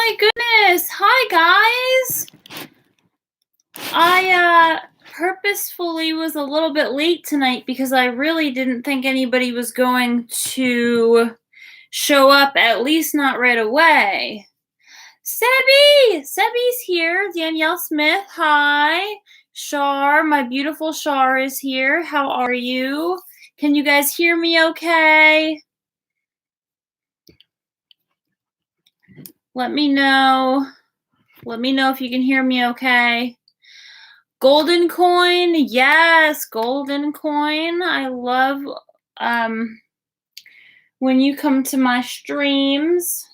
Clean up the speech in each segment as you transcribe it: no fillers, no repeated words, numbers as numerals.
my goodness. Hi, guys. I purposefully was a little bit late tonight because I really didn't think anybody was going to show up, at least not right away. Sebby's here. Danielle Smith, hi. Shar, my beautiful Shar is here. How are you? Can you guys hear me okay? Let me know. Let me know if you can hear me okay. Golden coin, yes, golden coin. I love when you come to my streams.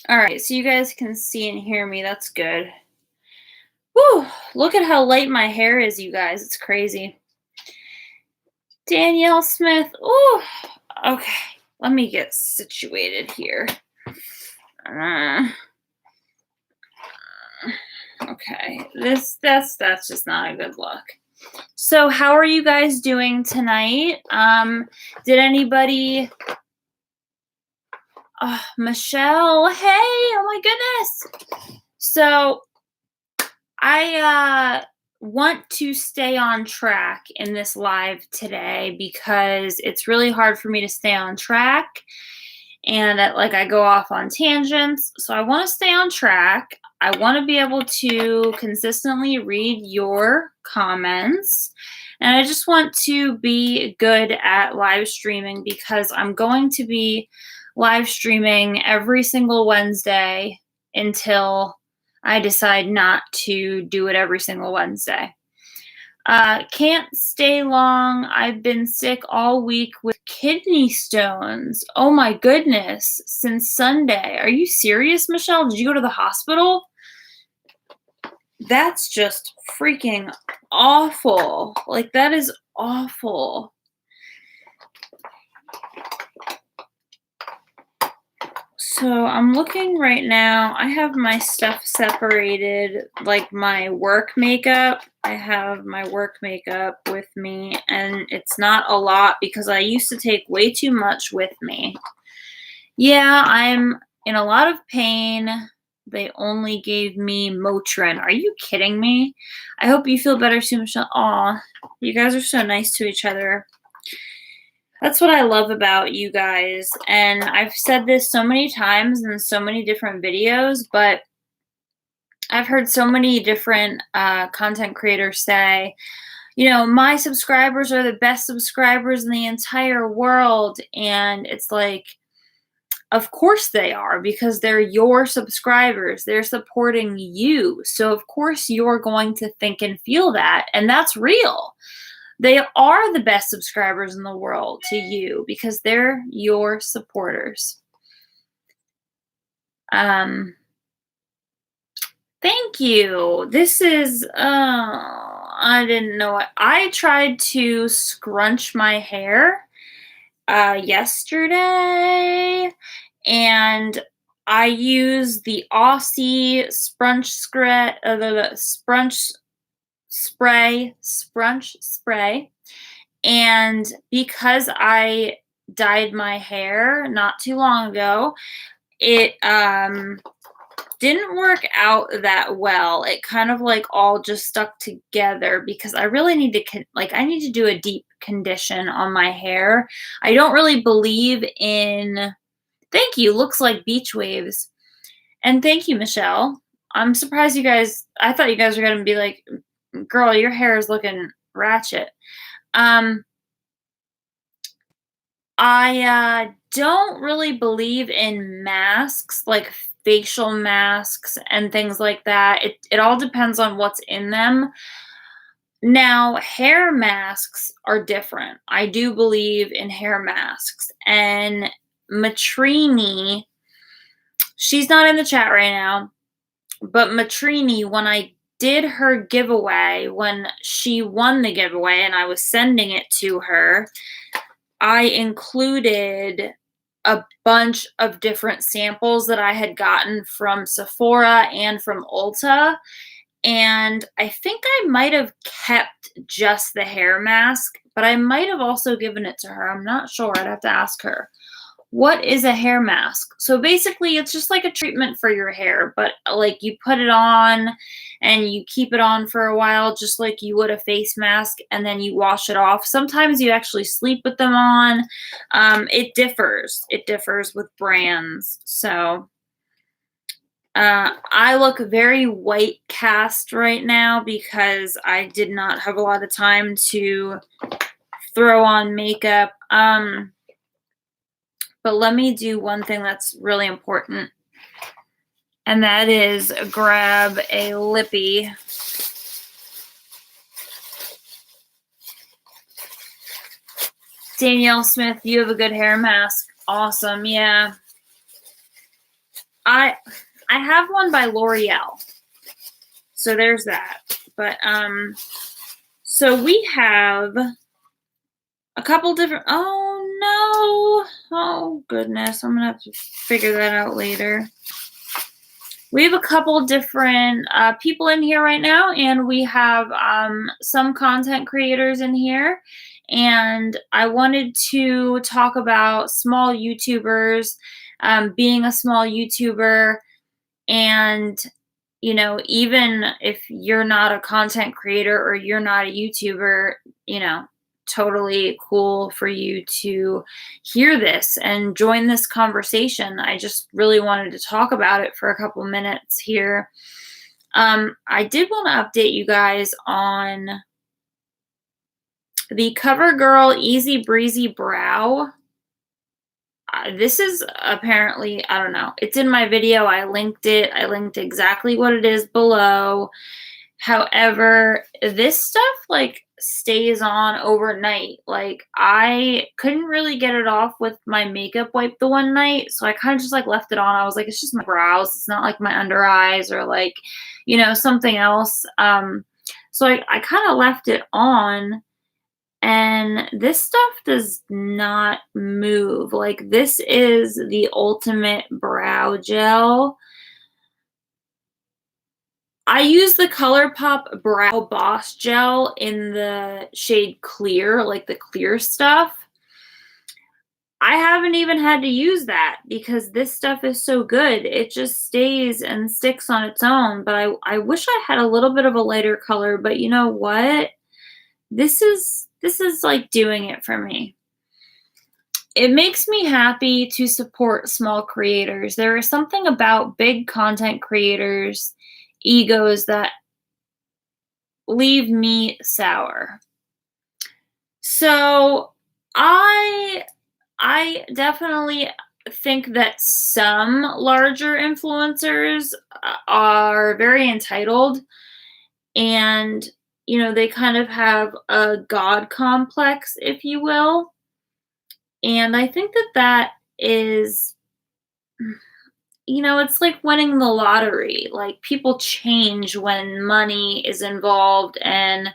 All right, so you guys can see and hear me. That's good. Whew, look at how light my hair is, you guys. It's crazy. Danielle Smith. Ooh, okay. Let me get situated here. Okay, that's just not a good look. So how are you guys doing tonight? Did anybody? Oh, Michelle, hey, oh my goodness. So I want to stay on track in this live today because it's really hard for me to stay on track. And I go off on tangents. So I want to stay on track. I want to be able to consistently read your comments. And I just want to be good at live streaming because I'm going to be live streaming every single Wednesday until I decide not to do it every single Wednesday. Can't stay long. I've been sick all week with kidney stones. Oh my goodness, since Sunday. Are you serious, Michelle? Did you go to the hospital? That's just freaking awful. Like, that is awful. So I'm looking right now. I have my stuff separated, like my work makeup. I have my work makeup with me, and it's not a lot because I used to take way too much with me. Yeah, I'm in a lot of pain. They only gave me Motrin. Are you kidding me? I hope you feel better soon, Michelle. Aw, you guys are so nice to each other. That's what I love about you guys. And I've said this so many times in so many different videos, but I've heard so many different content creators say, you know, my subscribers are the best subscribers in the entire world. And it's like, of course they are, because they're your subscribers. They're supporting you. So of course you're going to think and feel that. And that's real. They are the best subscribers in the world to you because they're your supporters. Thank you. This is, I didn't know it. I tried to scrunch my hair yesterday, and I used the Aussie sprunch spray, and because I dyed my hair not too long ago, it didn't work out that well. It kind of like all just stuck together because I really need to I need to do a deep condition on my hair. I don't really believe in, thank you, looks like beach waves. And thank you, Michelle. I'm surprised you guys, I thought you guys were going to be like, girl, your hair is looking ratchet. I don't really believe in masks, like facial masks and things like that. It all depends on what's in them. Now, hair masks are different. I do believe in hair masks. And Matrini, she's not in the chat right now, but Matrini, when I did her giveaway, when she won the giveaway and I was sending it to her, I included a bunch of different samples that I had gotten from Sephora and from Ulta. And I think I might have kept just the hair mask, but I might have also given it to her. I'm not sure. I'd have to ask her. What is a hair mask? So basically it's just like a treatment for your hair, but like you put it on and you keep it on for a while just like you would a face mask, and then you wash it off. Sometimes you actually sleep with them on. It differs. It differs with brands. So I look very white cast right now because I did not have a lot of time to throw on makeup. But let me do one thing that's really important, and that is grab a lippy. Danielle Smith, you have a good hair mask. Awesome, yeah. I have one by L'Oreal. So there's that. But so we have a couple different, oh no. Oh goodness, I'm gonna have to figure that out later. We have a couple different people in here right now, and we have some content creators in here. And I wanted to talk about small YouTubers, being a small YouTuber, and you know, even if you're not a content creator or you're not a YouTuber, you know, totally cool for you to hear this and join this conversation. I just really wanted to talk about it for a couple minutes here. I did want to update you guys on the CoverGirl Easy Breezy Brow. This is apparently, I don't know, it's in my video. I linked it. I linked exactly what it is below. However, this stuff like stays on overnight. Like I couldn't really get it off with my makeup wipe the one night, so I kind of just like left it on. I was like, it's just my brows. It's not like my under eyes or like, you know, something else. So I kind of left it on. And this stuff does not move. Like this is the ultimate brow gel. I use the ColourPop Brow Boss Gel in the shade Clear, like the clear stuff. I haven't even had to use that because this stuff is so good. It just stays and sticks on its own. But I wish I had a little bit of a lighter color, but you know what? This is like doing it for me. It makes me happy to support small creators. There is something about big content creators' egos that leave me sour. So I definitely think that some larger influencers are very entitled, and you know, they kind of have a God complex, if you will. And I think that that is, you know, it's like winning the lottery. Like people change when money is involved and,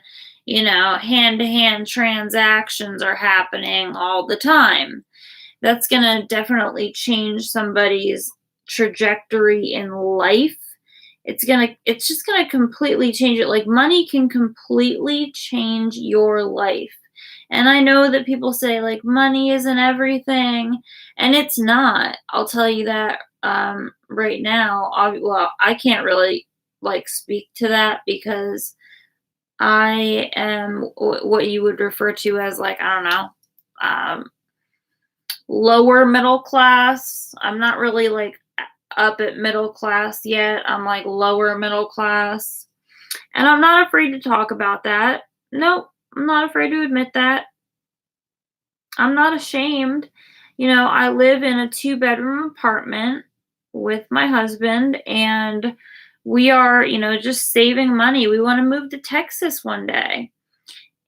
you know, hand-to-hand transactions are happening all the time. That's going to definitely change somebody's trajectory in life. It's just going to completely change it. Like money can completely change your life. And I know that people say like money isn't everything, and it's not. I'll tell you that right now. Well, I can't really like speak to that because I am what you would refer to as like, I don't know, lower middle class. I'm not really like up at middle class yet. I'm like lower middle class. And I'm not afraid to talk about that. Nope, I'm not afraid to admit that. I'm not ashamed. You know, I live in a 2-bedroom apartment with my husband, and we are, you know, just saving money. We want to move to Texas one day.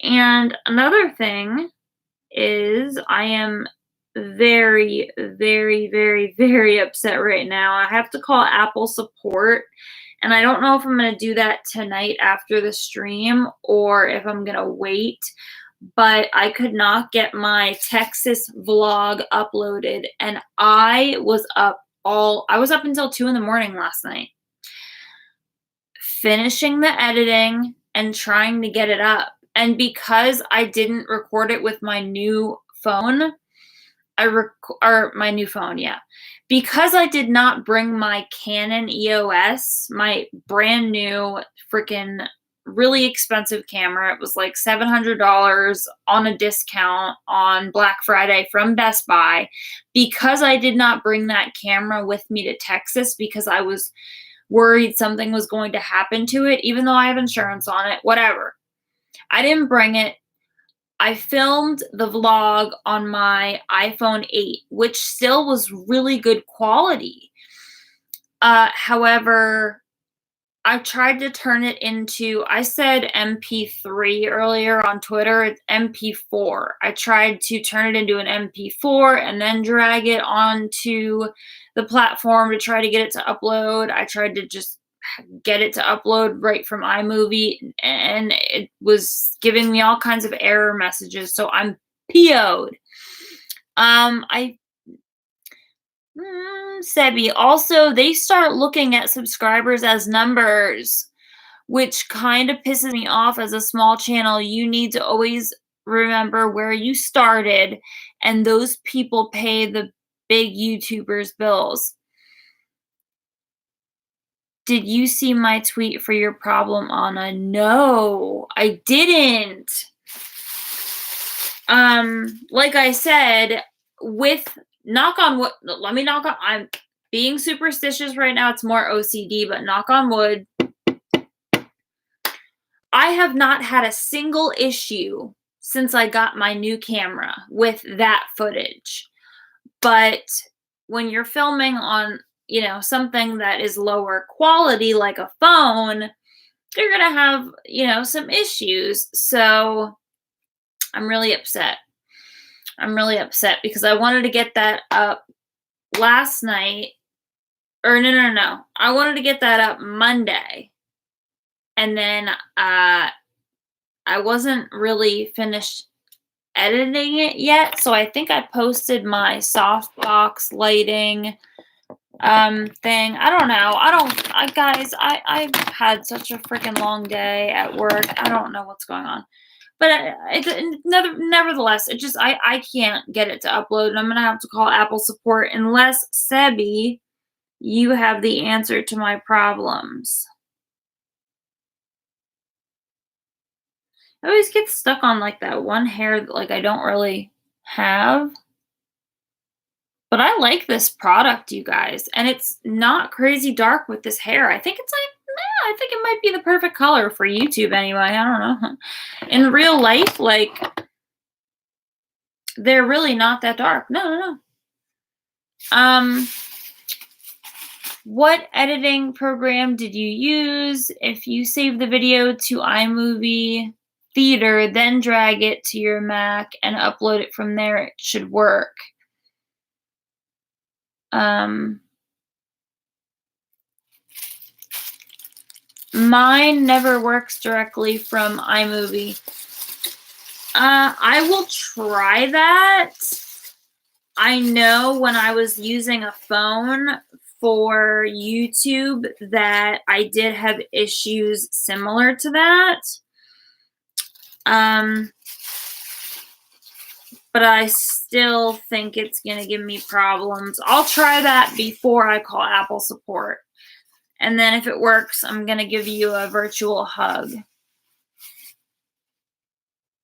And another thing is I am very, very, very, very upset right now. I have to call Apple support, and I don't know if I'm going to do that tonight after the stream or if I'm going to wait. But I could not get my Texas vlog uploaded, and I was up until 2 in the morning last night, finishing the editing and trying to get it up. And because I didn't record it with my new phone, or my new phone, yeah. Because I did not bring my Canon EOS, my brand new freaking really expensive camera. It was like $700 on a discount on Black Friday from Best Buy. Because I did not bring that camera with me to Texas because I was worried something was going to happen to it, even though I have insurance on it, whatever. I didn't bring it. I filmed the vlog on my iPhone 8, which still was really good quality. However, I tried to turn it into, I said MP3 earlier on Twitter, it's MP4. I tried to turn it into an MP4 and then drag it onto the platform to try to get it to upload. I tried to just get it to upload right from iMovie, and it was giving me all kinds of error messages, so I'm PO'd. Sebi, also, they start looking at subscribers as numbers, which kind of pisses me off. As a small channel, you need to always remember where you started, and those people pay the big YouTubers' bills. Did you see my tweet for your problem, Anna? No, I didn't. Like I said, with knock on wood, let me knock on, I'm being superstitious right now. It's more OCD, but knock on wood. I have not had a single issue since I got my new camera with that footage. But when you're filming on, you know, something that is lower quality, like a phone, you're going to have, you know, some issues. So I'm really upset. I'm really upset because I wanted to get that up last night. Or no. I wanted to get that up Monday. And then I wasn't really finished editing it yet. So I think I posted my softbox lighting thing. I don't know. Guys, I've had such a freaking long day at work. I don't know what's going on. But nevertheless, it just, I can't get it to upload, and I'm going to have to call Apple support unless, Sebi, you have the answer to my problems. I always get stuck on like that one hair that like I don't really have. But I like this product, you guys, and it's not crazy dark with this hair. I think it's like, I think it might be the perfect color for YouTube anyway. I don't know. In real life, like, they're really not that dark. No. What editing program did you use? If you save the video to iMovie Theater, then drag it to your Mac and upload it from there, it should work. Mine never works directly from iMovie. I will try that. I know when I was using a phone for YouTube that I did have issues similar to that. But I still think it's going to give me problems. I'll try that before I call Apple support. And then if it works, I'm going to give you a virtual hug.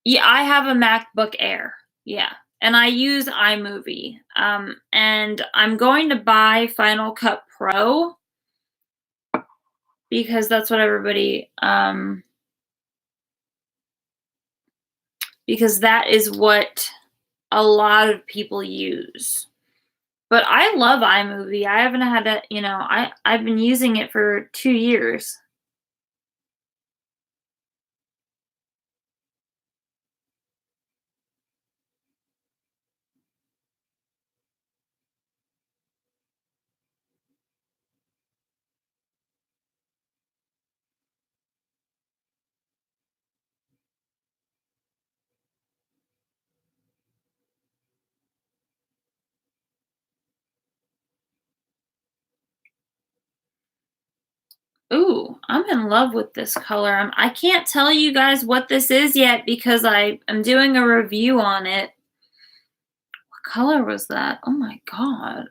Yeah, I have a MacBook Air. Yeah. And I use iMovie. And I'm going to buy Final Cut Pro because that's what everybody, because that is what a lot of people use. But I love iMovie. I haven't had it, you know, I've been using it for 2 years. Ooh, I'm in love with this color. I can't tell you guys what this is yet because I am doing a review on it. What color was that? Oh my god.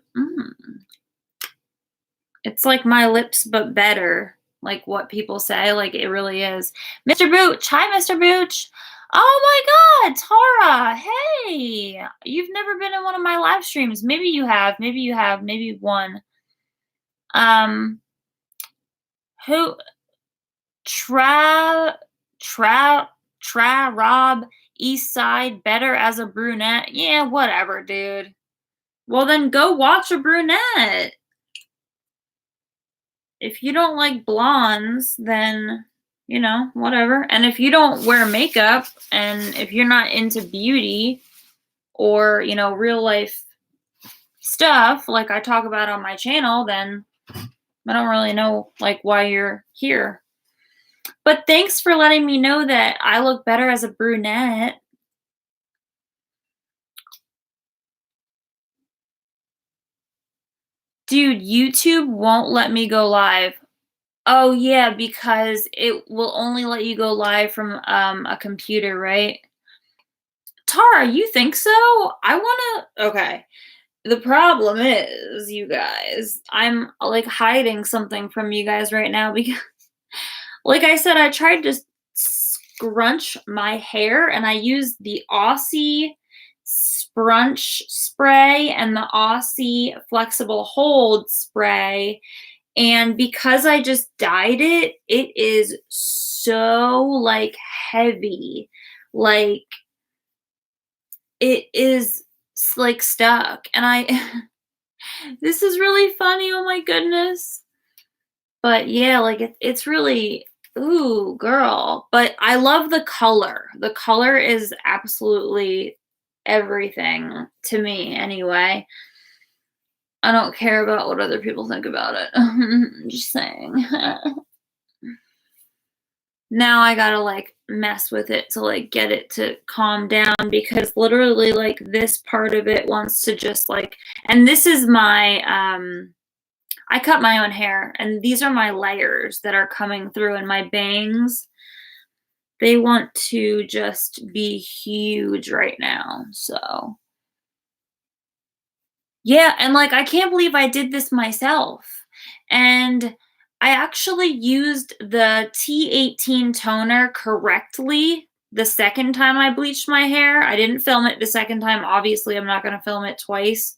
It's like my lips, but better. Like what people say, like it really is. Mr. Booch, hi, Mr. Booch. Oh my God, Tara, hey, you've never been in one of my live streams. Maybe you have, maybe one. Who? Try, Rob East Side better as a brunette. Yeah, whatever, dude. Well, then go watch a brunette. If you don't like blondes, then, you know, whatever. And if you don't wear makeup and if you're not into beauty or, you know, real life stuff like I talk about on my channel, then I don't really know like why you're here. But thanks for letting me know that I look better as a brunette. Dude, YouTube won't let me go live. Oh yeah, because it will only let you go live from a computer, right? Tara, you think so? I wanna. Okay. The problem is, you guys, I'm like hiding something from you guys right now because, like I said, I tried to scrunch my hair and I used the Aussie Sprunch spray and the Aussie Flexible Hold spray. And because I just dyed it, it is so like heavy. Like it is like stuck. And this is really funny. Oh my goodness. But yeah, like it's really, ooh, girl. But I love the color. The color is absolutely everything to me anyway. I don't care about what other people think about it. I'm just saying. Now I gotta like mess with it to like get it to calm down because literally like this part of it wants to just like, and this is my, I cut my own hair and these are my layers that are coming through and my bangs. They want to just be huge right now. So yeah, and like I can't believe I did this myself. And I actually used the T18 toner correctly the second time I bleached my hair. I didn't film it the second time. Obviously, I'm not going to film it twice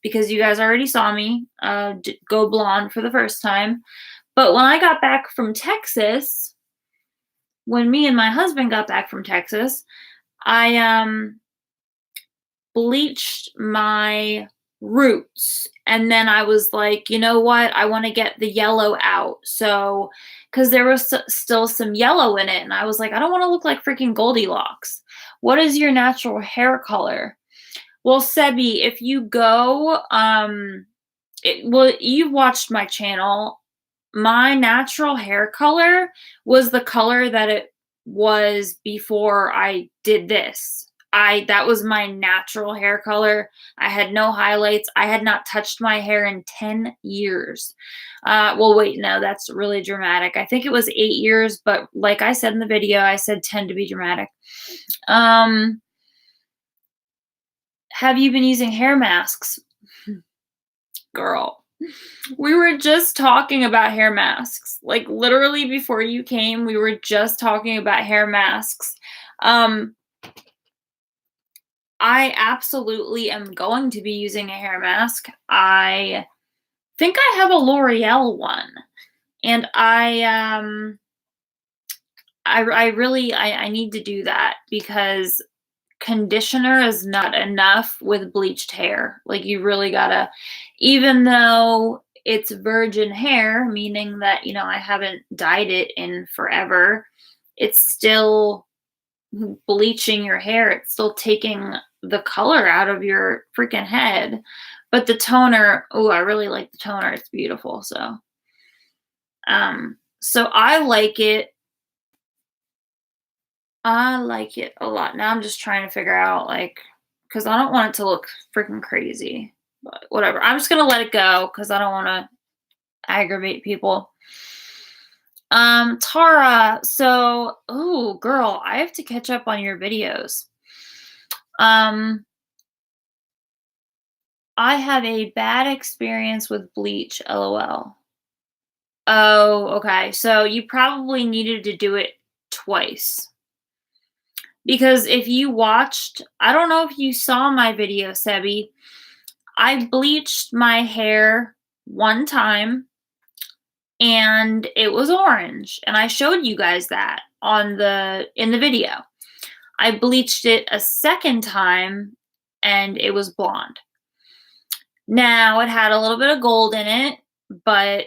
because you guys already saw me go blonde for the first time. But when I got back from Texas, when me and my husband got back from Texas, I bleached my roots and then I was like, you know what, I want to get the yellow out. So because there was still some yellow in it and I was like, I don't want to look like freaking Goldilocks. What is your natural hair color? Well, Sebi, if you go well, you've watched my channel. My natural hair color was the color that it was before I did this. That was my natural hair color. I had no highlights. I had not touched my hair in 10 years. Well, wait, no, that's really dramatic. I think it was 8 years, but like I said in the video, I said 10 to be dramatic. Have you been using hair masks? Girl, we were just talking about hair masks. Like literally before you came, we were just talking about hair masks. I absolutely am going to be using a hair mask. I think I have a L'Oreal one. And I really need to do that because conditioner is not enough with bleached hair. Like you really gotta, even though it's virgin hair, meaning that, you know, I haven't dyed it in forever, it's still bleaching your hair. It's still taking the color out of your freaking head. But the toner, oh, I really like the toner. It's beautiful. So I like it. I like it a lot. Now I'm just trying to figure out, like, because I don't want it to look freaking crazy. But whatever. I'm just going to let it go because I don't want to aggravate people. Tara, so, oh, girl, I have to catch up on your videos. I have a bad experience with bleach, LOL. Oh, okay. So you probably needed to do it twice. Because if you watched, I don't know if you saw my video, Sebi. I bleached my hair one time and it was orange. And I showed you guys that in the video. I bleached it a second time and it was blonde. Now it had a little bit of gold in it, but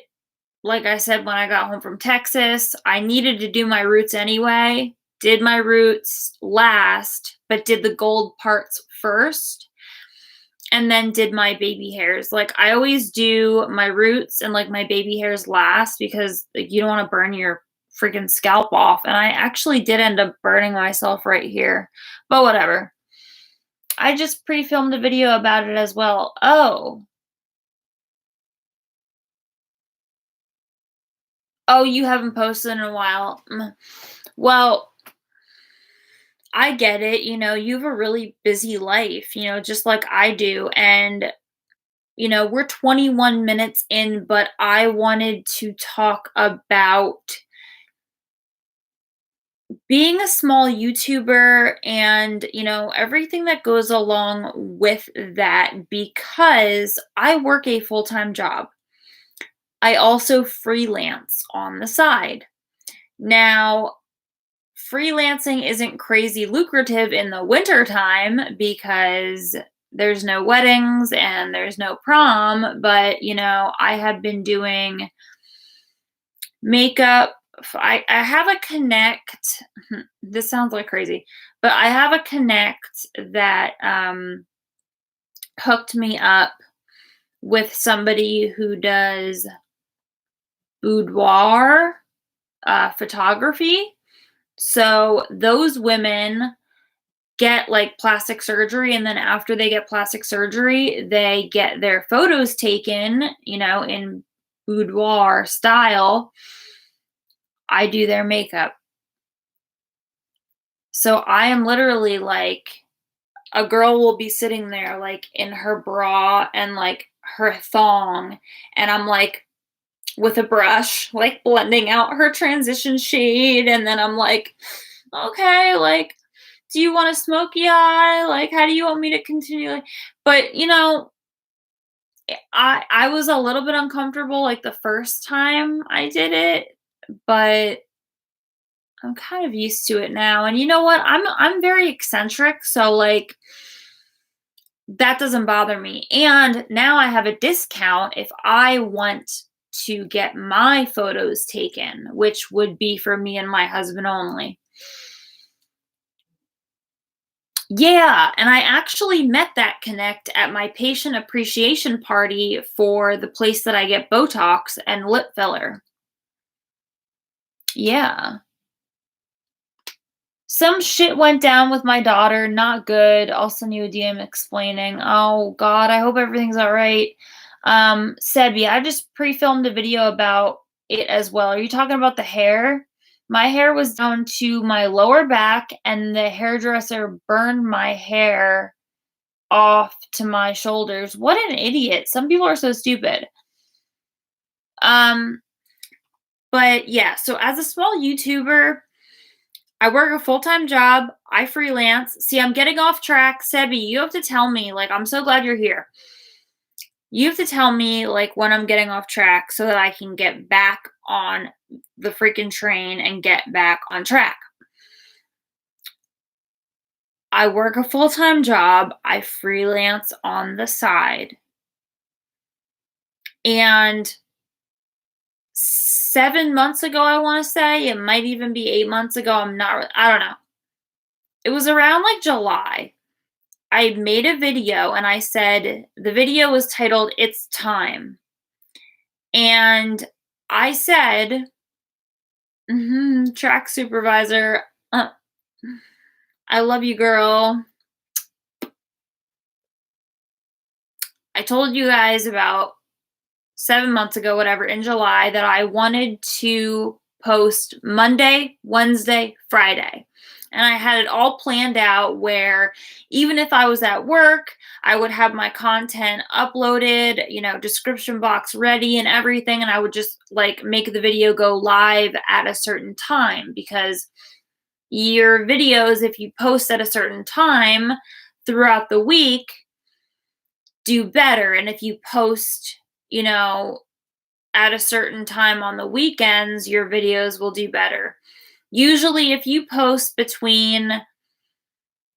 like I said, when I got home from Texas, I needed to do my roots anyway. Did my roots last, but did the gold parts first. And then did my baby hairs. Like I always do my roots and like my baby hairs last because like you don't want to burn your freaking scalp off. And I actually did end up burning myself right here. But whatever. I just pre-filmed a video about it as well. Oh. Oh, you haven't posted in a while. Well, I get it. You have a really busy life, just like I do. And, we're 21 minutes in, but I wanted to talk about being a small YouTuber and, everything that goes along with that because I work a full-time job. I also freelance on the side. Now, freelancing isn't crazy lucrative in the wintertime because there's no weddings and there's no prom, but I have been doing makeup. I have a connect. This sounds like crazy, but I have a connect that hooked me up with somebody who does boudoir photography. So those women get like plastic surgery, and then after they get plastic surgery, they get their photos taken, in boudoir style. I do their makeup. So I am literally like, a girl will be sitting there like in her bra and like her thong, and I'm like with a brush, like blending out her transition shade, and then I'm like, okay, like, do you want a smoky eye? Like, how do you want me to continue? But I was a little bit uncomfortable like the first time I did it, but I'm kind of used to it now. And you know what? I'm very eccentric, so like that doesn't bother me. And now I have a discount if I want to get my photos taken, which would be for me and my husband only. Yeah, and I actually met that connect at my patient appreciation party for the place that I get Botox and lip filler. Yeah. Some shit went down with my daughter, not good. I'll send you a DM explaining. Oh God, I hope everything's all right. Sebi, I just pre-filmed a video about it as well. Are you talking about the hair? My hair was down to my lower back, and the hairdresser burned my hair off to my shoulders. What an idiot. Some people are so stupid. But yeah, so as a small YouTuber, I work a full-time job. I freelance. See, I'm getting off track. Sebi, you have to tell me, like, I'm so glad you're here. You have to tell me, like, when I'm getting off track so that I can get back on the freaking train and get back on track. I work a full-time job. I freelance on the side. And 7 months ago, I want to say, it might even be 8 months ago. I don't know. It was around like July. I made a video and I said, the video was titled, "It's Time." And I said, track supervisor, I love you, girl. I told you guys about 7 months ago, whatever, in July, that I wanted to post Monday, Wednesday, Friday. And I had it all planned out where even if I was at work, I would have my content uploaded, description box ready and everything, and I would just like make the video go live at a certain time, because your videos, if you post at a certain time throughout the week, do better. And if you post, at a certain time on the weekends, your videos will do better. Usually, if you post between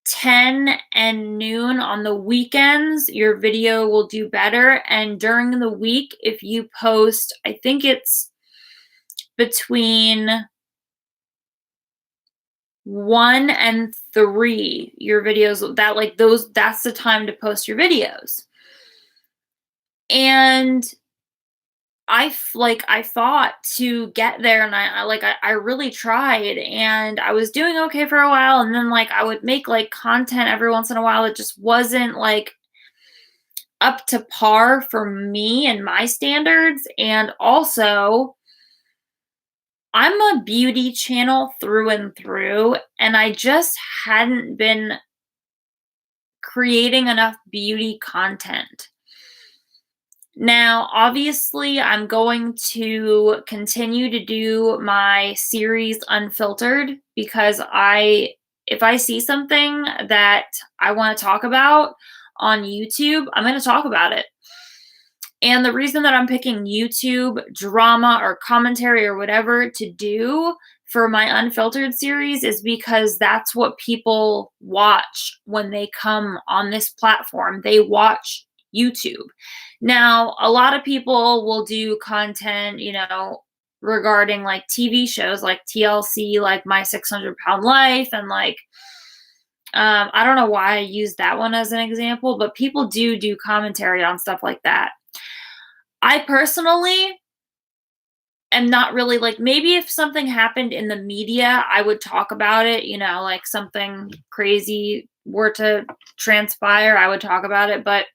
10 and noon on the weekends, your video will do better. And during the week, if you post, I think it's between 1 and 3, your videos, that's the time to post your videos. And I fought to get there, and I really tried, and I was doing okay for a while, and then I would make content every once in a while. It just wasn't up to par for me and my standards. And also, I'm a beauty channel through and through, and I just hadn't been creating enough beauty content. Now, obviously, I'm going to continue to do my series unfiltered, because if I see something that I want to talk about on YouTube, I'm going to talk about it. And the reason that I'm picking YouTube drama or commentary or whatever to do for my unfiltered series is because that's what people watch when they come on this platform. They watch YouTube. Now, a lot of people will do content, regarding TV shows like TLC, like My 600-Pound Life, and I don't know why I use that one as an example, but people do commentary on stuff like that. I personally am not really maybe if something happened in the media, I would talk about it, something crazy were to transpire, I would talk about it. But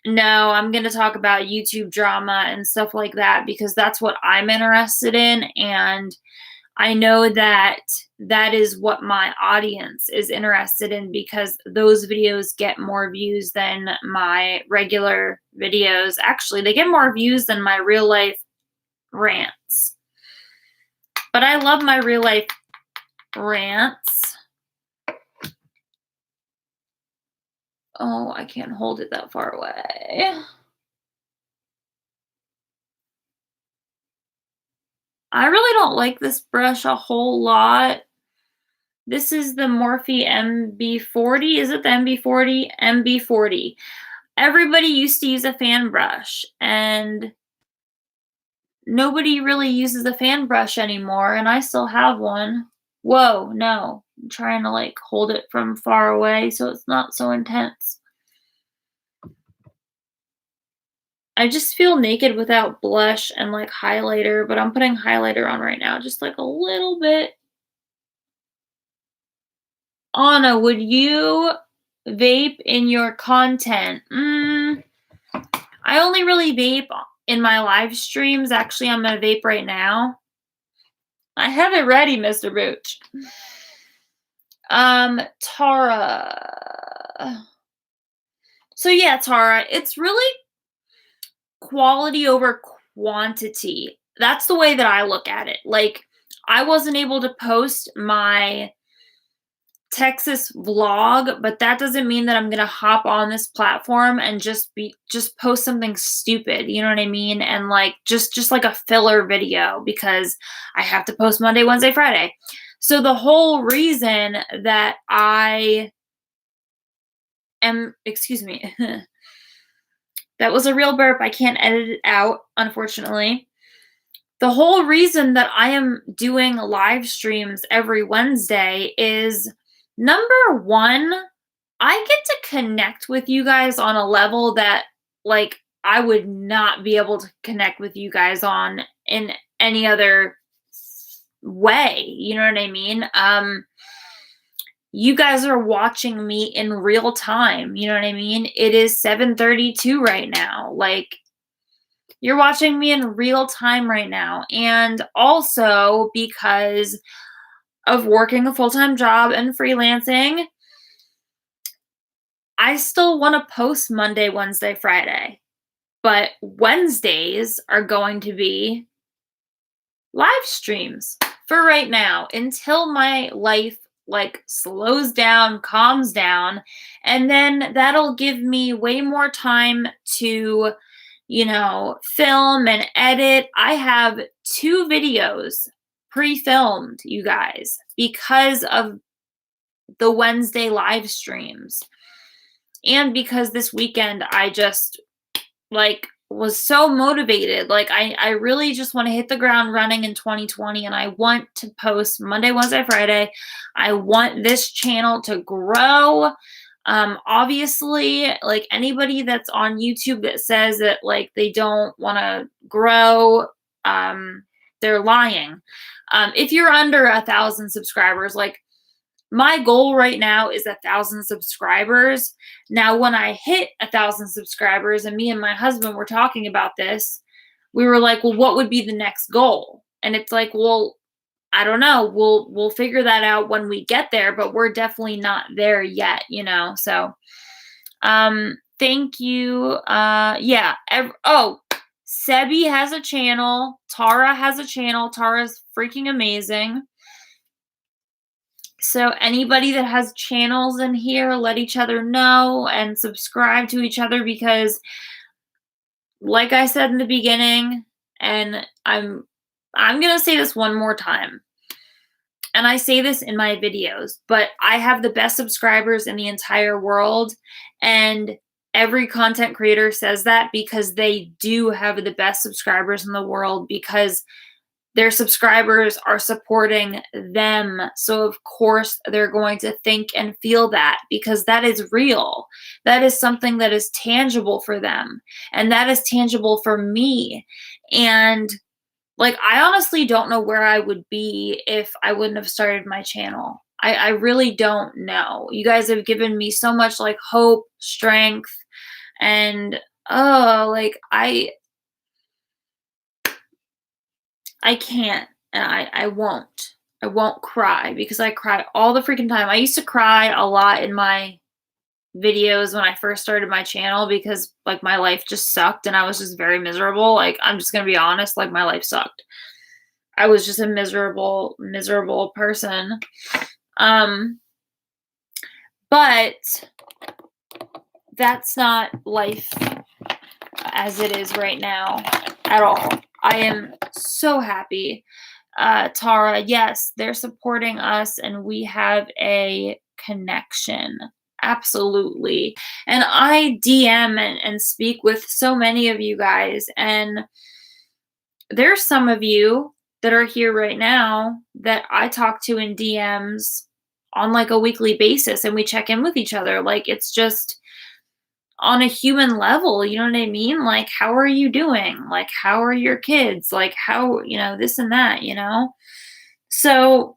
no, I'm going to talk about YouTube drama and stuff like that, because that's what I'm interested in. And I know that that is what my audience is interested in, because those videos get more views than my regular videos. Actually, they get more views than my real life rants. But I love my real life rants. Oh, I can't hold it that far away. I really don't like this brush a whole lot. This is the Morphe MB40. Is it the MB40? MB40. Everybody used to use a fan brush, and nobody really uses a fan brush anymore, and I still have one. Whoa, no. I'm trying to hold it from far away so it's not so intense. I just feel naked without blush and highlighter, but I'm putting highlighter on right now, just a little bit. Anna, would you vape in your content? I only really vape in my live streams. Actually, I'm going to vape right now. I have it ready, Mr. Booch. Tara. So yeah, Tara, it's really quality over quantity. That's the way that I look at it. I wasn't able to post my Texas vlog, but that doesn't mean that I'm going to hop on this platform and just post something stupid, you know what I mean? And just a filler video, because I have to post Monday, Wednesday, Friday. So the whole reason that I am, excuse me, that was a real burp. I can't edit it out, unfortunately. The whole reason that I am doing live streams every Wednesday is, number one, I get to connect with you guys on a level that I would not be able to connect with you guys on in any other way. You know what I mean? You guys are watching me in real time. You know what I mean? It is 7:32 right now. You're watching me in real time right now. And also, because of working a full-time job and freelancing, I still want to post Monday, Wednesday, Friday, but Wednesdays are going to be live streams for right now until my life like slows down, calms down, and then that'll give me way more time to, film and edit. I have 2 videos pre-filmed, you guys, because of the Wednesday live streams. And because this weekend I just was so motivated. Like I really just want to hit the ground running in 2020, and I want to post Monday, Wednesday, Friday. I want this channel to grow. Obviously, like anybody that's on YouTube that says that like they don't want to grow, they're lying. If you're under 1,000 subscribers, like my goal right now is 1,000 subscribers. Now, when I hit 1,000 subscribers, and me and my husband were talking about this, we were like, well, what would be the next goal? And it's like, well, I don't know. We'll figure that out when we get there, but we're definitely not there yet, So, thank you. Yeah. Sebi has a channel. Tara has a channel. Tara's freaking amazing. So anybody that has channels in here, let each other know and subscribe to each other, because like I said in the beginning, and I'm going to say this one more time, and I say this in my videos, but I have the best subscribers in the entire world, and every content creator says that because they do have the best subscribers in the world, because their subscribers are supporting them. So of course they're going to think and feel that, because that is real. That is something that is tangible for them. And that is tangible for me. And like, I honestly don't know where I would be if I wouldn't have started my channel. I really don't know. You guys have given me so much like hope, strength, and I can't, and I won't. I won't cry, because I cry all the freaking time. I used to cry a lot in my videos when I first started my channel, because like my life just sucked and I was just very miserable. Like, I'm just going to be honest, like my life sucked. I was just a miserable person. But that's not life as it is right now at all. I am so happy. Tara, yes, they're supporting us and we have a connection. Absolutely. And I DM and speak with so many of you guys, and there's some of you that are here right now that I talk to in DMs on like a weekly basis, and we check in with each other. Like, it's just on a human level, you know what I mean? Like, how are you doing? Like, how are your kids? Like, how, this and that, So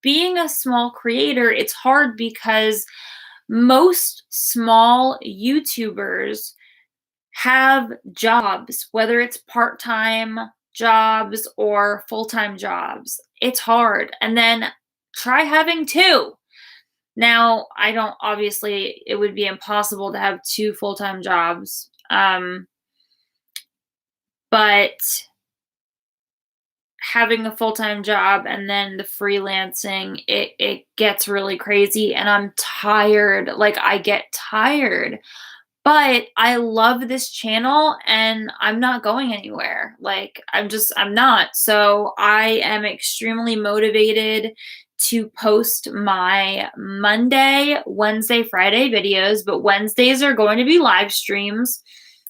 being a small creator, it's hard because most small YouTubers have jobs, whether it's part-time jobs or full-time jobs. It's hard. And then try having 2. Now, I don't, obviously, it would be impossible to have 2 full-time jobs. But having a full-time job and then the freelancing, it gets really crazy, and I'm tired. Like, I get tired. But I love this channel and I'm not going anywhere. Like, I'm not. So I am extremely motivated to post my Monday, Wednesday, Friday videos, but Wednesdays are going to be live streams.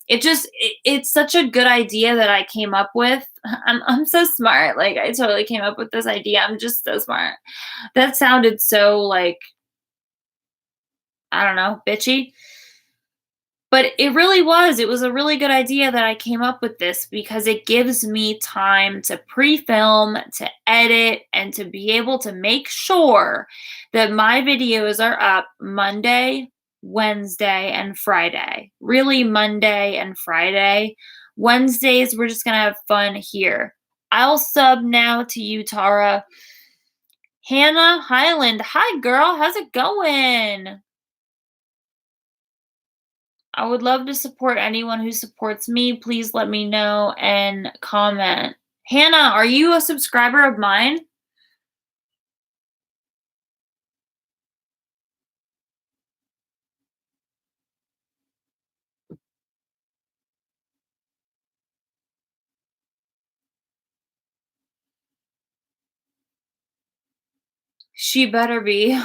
It's such a good idea that I came up with. I'm so smart. Like, I totally came up with this idea. I'm just so smart. That sounded so like, I don't know, bitchy. But it really was. It was a really good idea that I came up with this, because it gives me time to pre-film, to edit, and to be able to make sure that my videos are up Monday, Wednesday, and Friday. Really, Monday and Friday. Wednesdays, we're just going to have fun here. I'll sub now to you, Tara. Hannah Highland. Hi, girl. How's it going? I would love to support anyone who supports me. Please let me know and comment. Hannah, are you a subscriber of mine? She better be.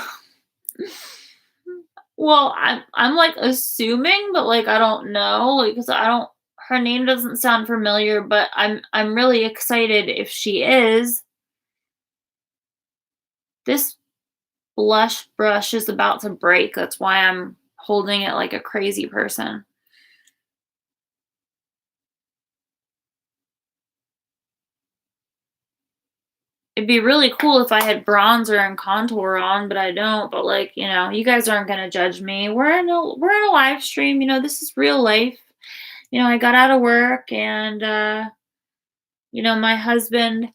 Well, I'm, like, assuming, but, like, I don't know, like, 'cause I don't her name doesn't sound familiar, but I'm really excited if she is. This blush brush is about to break, that's why I'm holding it like a crazy person. It'd be really cool if I had bronzer and contour on, but I don't, but, like, you guys aren't gonna judge me. We're in a live stream, this is real life. I got out of work and, my husband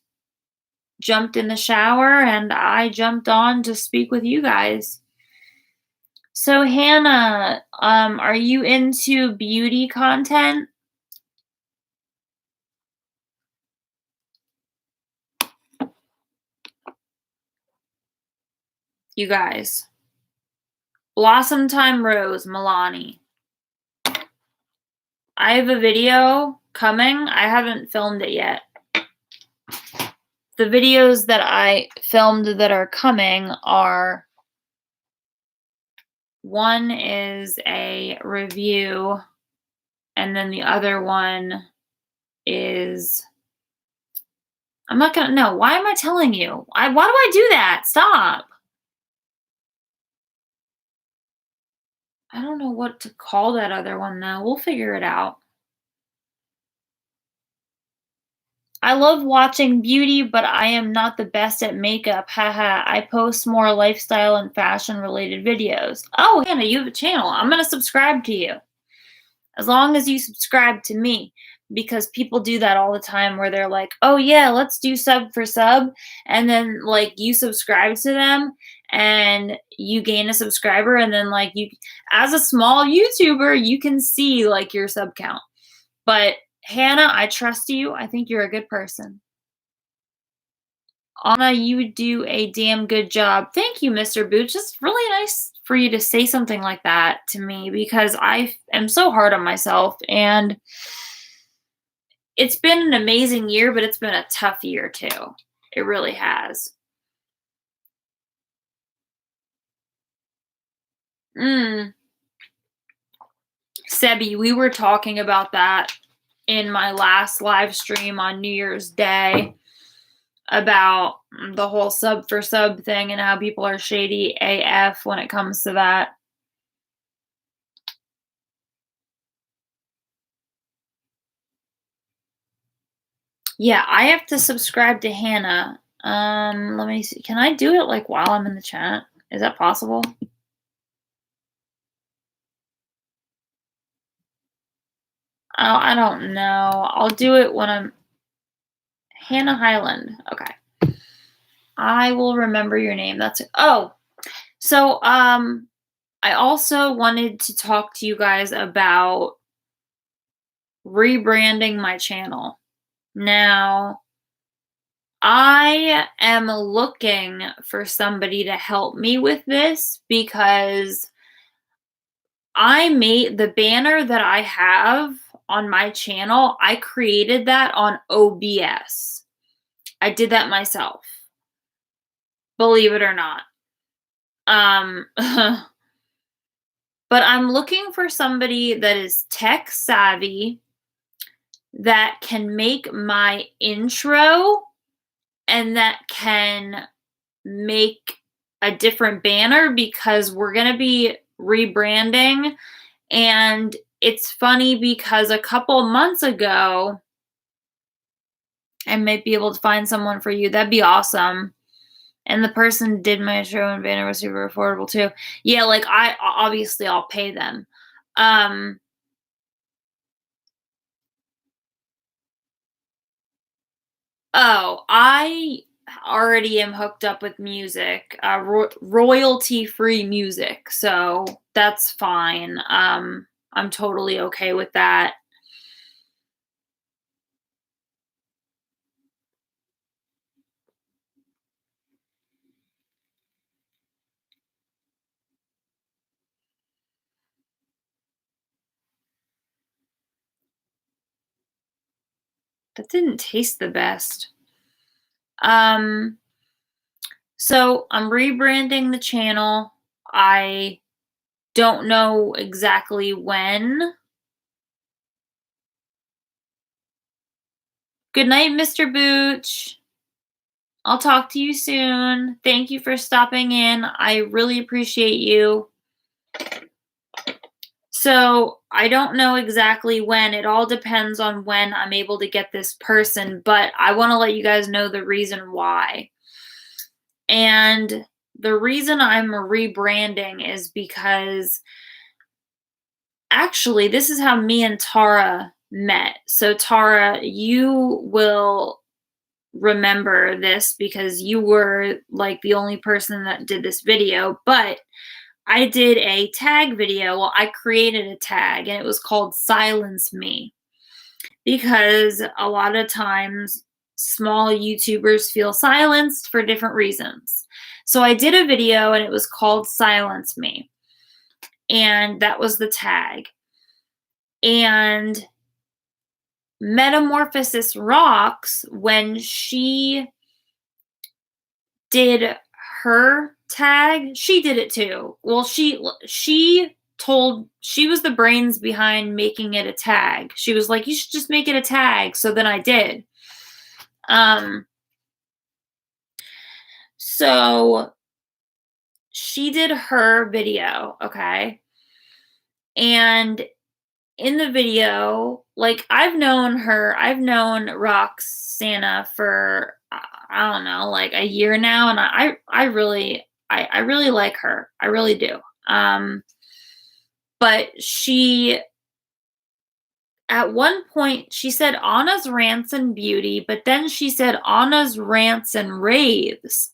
jumped in the shower and I jumped on to speak with you guys. So Hannah, are you into beauty content? You guys. Blossom Time Rose, Milani. I have a video coming. I haven't filmed it yet. The videos that I filmed that are coming are, one is a review, and then the other one is, I'm not gonna, no, why am I telling you? Why do I do that? Stop. I don't know what to call that other one though. We'll figure it out. I love watching beauty, but I am not the best at makeup. Haha. I post more lifestyle and fashion related videos. Oh, Hannah, you have a channel. I'm going to subscribe to you. As long as you subscribe to me, because people do that all the time where they're like, oh yeah, let's do sub for sub. And then like you subscribe to them and you gain a subscriber. And then like you, as a small YouTuber, you can see like your sub count. But Hannah, I trust you. I think you're a good person. Anna, you do a damn good job. Thank you, Mr. Boots. It's really nice for you to say something like that to me because I am so hard on myself and it's been an amazing year, but it's been a tough year too. It really has. Sebi, we were talking about that in my last live stream on New Year's Day about the whole sub for sub thing and how people are shady AF when it comes to that. Yeah, I have to subscribe to Hannah. Let me see. Can I do it like while I'm in the chat? Is that possible? Oh, I don't know. I'll do it when I'm Hannah Highland. Okay. I will remember your name. That's it. Oh. So, I also wanted to talk to you guys about rebranding my channel. Now, I am looking for somebody to help me with this because I made the banner that I have on my channel. I created that on OBS. I did that myself. Believe it or not. But I'm looking for somebody that is tech savvy that can make my intro and that can make a different banner because we're going to be rebranding. And it's funny because a couple months ago, I might be able to find someone for you. That'd be awesome. And the person did my show and banner was super affordable too. Yeah, like obviously I'll pay them. Oh, I already am hooked up with music, royalty-free music, so that's fine. I'm totally okay with that. That didn't taste the best. Um, so I'm rebranding the channel. I don't know exactly when. Good night, Mr. Booch. I'll talk to you soon. Thank you for stopping in. I really appreciate you. So I don't know exactly when. It all depends on when I'm able to get this person, but I want to let you guys know the reason why. And the reason I'm rebranding is because actually, this is how me and Tara met. So, Tara, you will remember this because you were like the only person that did this video, but I did a tag video. Well, I created a tag and it was called Silence Me because a lot of times small YouTubers feel silenced for different reasons. So I did a video and it was called Silence Me, and that was the tag. And Metamorphosis Rocks, when she did her tag, she did it too. Well, she was the brains behind making it a tag. She was like, you should just make it a tag. So then I did. So she did her video, okay? And in the video, like I've known Roxana for I don't know, like a year now, and I really like her. I really do. But she at one point she said Anna's Rants and Beauty, but then she said Anna's Rants and Raves.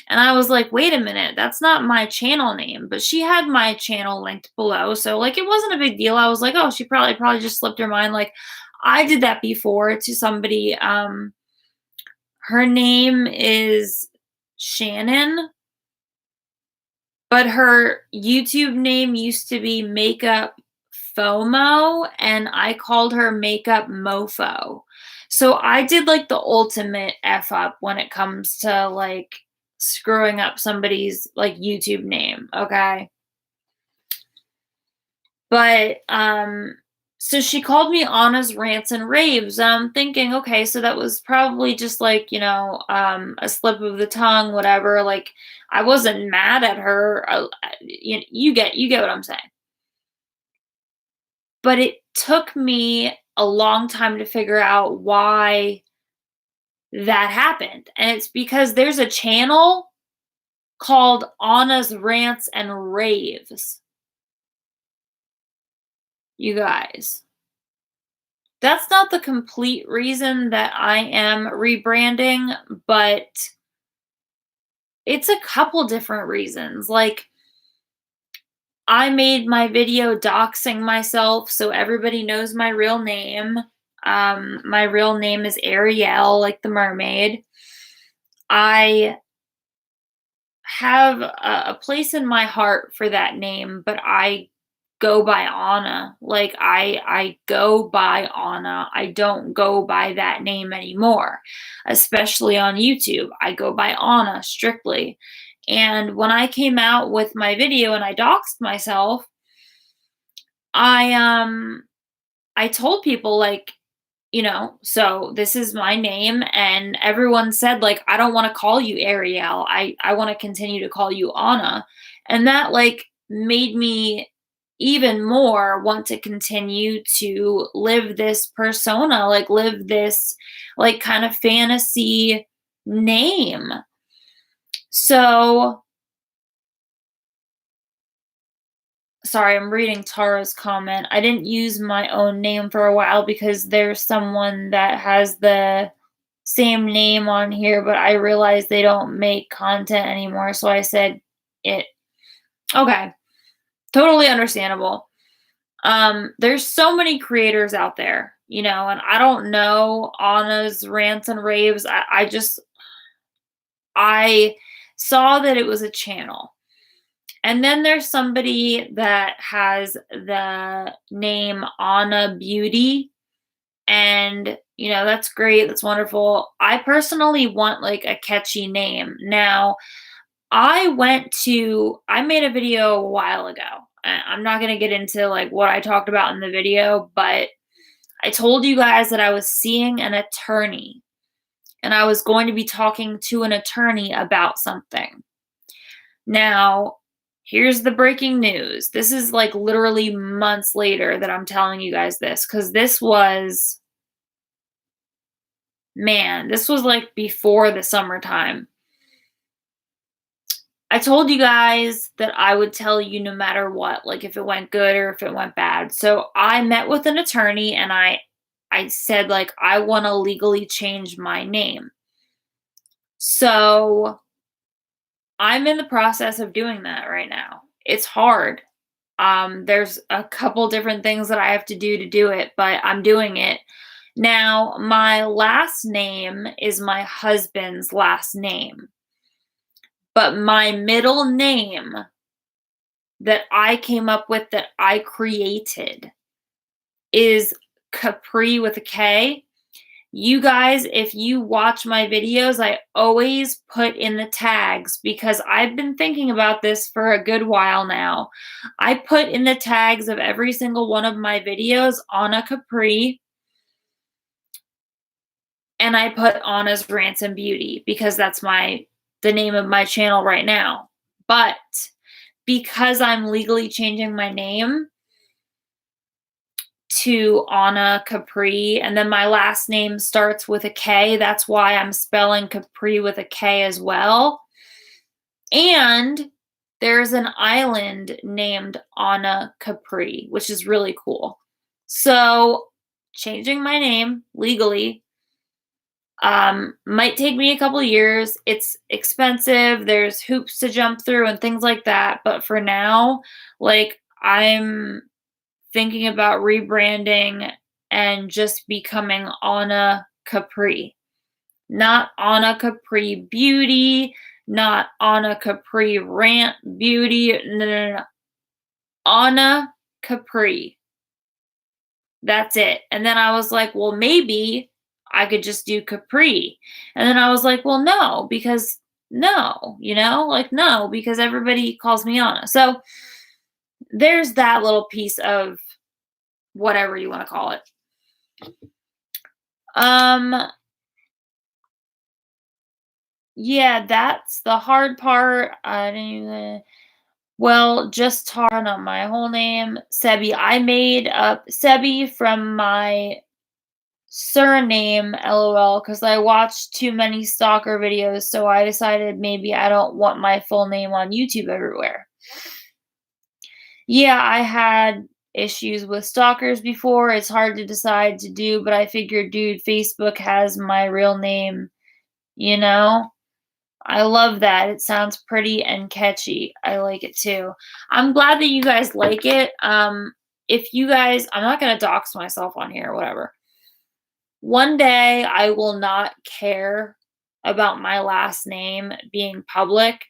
And I was like, wait a minute, that's not my channel name. But she had my channel linked below. So like it wasn't a big deal. I was like, oh, she probably just slipped her mind. Like I did that before to somebody. Her name is Shannon, but her YouTube name used to be Makeup FOMO, and I called her Makeup Mofo. So I did like the ultimate F up when it comes to like screwing up somebody's like YouTube name, okay? But so she called me Anna's Rants and Raves. And I'm thinking, okay, so that was probably just like, you know, a slip of the tongue, whatever. Like I wasn't mad at her. You get what I'm saying. But it took me a long time to figure out why that happened. And it's because there's a channel called Anna's Rants and Raves. You guys. That's not the complete reason that I am rebranding, but it's a couple different reasons. Like, I made my video doxing myself so everybody knows my real name. My real name is Ariel, like the mermaid. I have a place in my heart for that name, but I go by Anna. Like I go by Anna. I don't go by that name anymore, especially on YouTube. I go by Anna strictly. And when I came out with my video and I doxed myself, I told people like, you know, so this is my name, and everyone said like, I don't want to call you Ariel. I want to continue to call you Anna. And that like made me even more want to continue to live this persona, like live this like kind of fantasy name. So sorry, I'm reading Tara's comment. I didn't use my own name for a while because there's someone that has the same name on here, but I realized they don't make content anymore, so I said it. Okay. Totally understandable. There's so many creators out there, you know, and I don't know Anna's rants and raves. I saw that it was a channel. And then there's somebody that has the name Anna Beauty, and you know, that's great, that's wonderful. I personally want like a catchy name. Now, I made a video a while ago. I'm not going to get into like what I talked about in the video, but I told you guys that I was seeing an attorney and I was going to be talking to an attorney about something. Now, here's the breaking news. This is like literally months later that I'm telling you guys this, because this was like before the summertime. I told you guys that I would tell you no matter what, like if it went good or if it went bad. So I met with an attorney and I said like I want to legally change my name. So I'm in the process of doing that right now. It's hard. There's a couple different things that I have to do it, but I'm doing it. Now, my last name is my husband's last name. But my middle name that I came up with, that I created, is Capri with a K. You guys, if you watch my videos, I always put in the tags because I've been thinking about this for a good while now. I put in the tags of every single one of my videos Anna Capri, and I put Anna's Rants and Beauty because that's the name of my channel right now. But because I'm legally changing my name to Anna Capri, and then my last name starts with a K, that's why I'm spelling Capri with a K as well. And there's an island named Anna Capri, which is really cool. So changing my name legally might take me a couple years. It's expensive. There's hoops to jump through and things like that. But for now, like I'm thinking about rebranding and just becoming Anna Capri. Not Anna Capri Beauty, not Anna Capri Rant Beauty. No. Anna Capri. That's it. And then I was like, well, maybe I could just do Capri. And then I was like, well, no, because no, no, because everybody calls me Anna. So there's that little piece of whatever you want to call it. Yeah, that's the hard part. Just Tara, not my whole name. Sebi. I made up Sebi from my surname, LOL, because I watched too many stalker videos, so I decided maybe I don't want my full name on YouTube everywhere. Yeah, I had issues with stalkers before. It's hard to decide to do, but I figured, dude, Facebook has my real name, you know? I love that. It sounds pretty and catchy. I like it too. I'm glad that you guys like it. If you guys, I'm not going to dox myself on here or whatever. One day I will not care about my last name being public,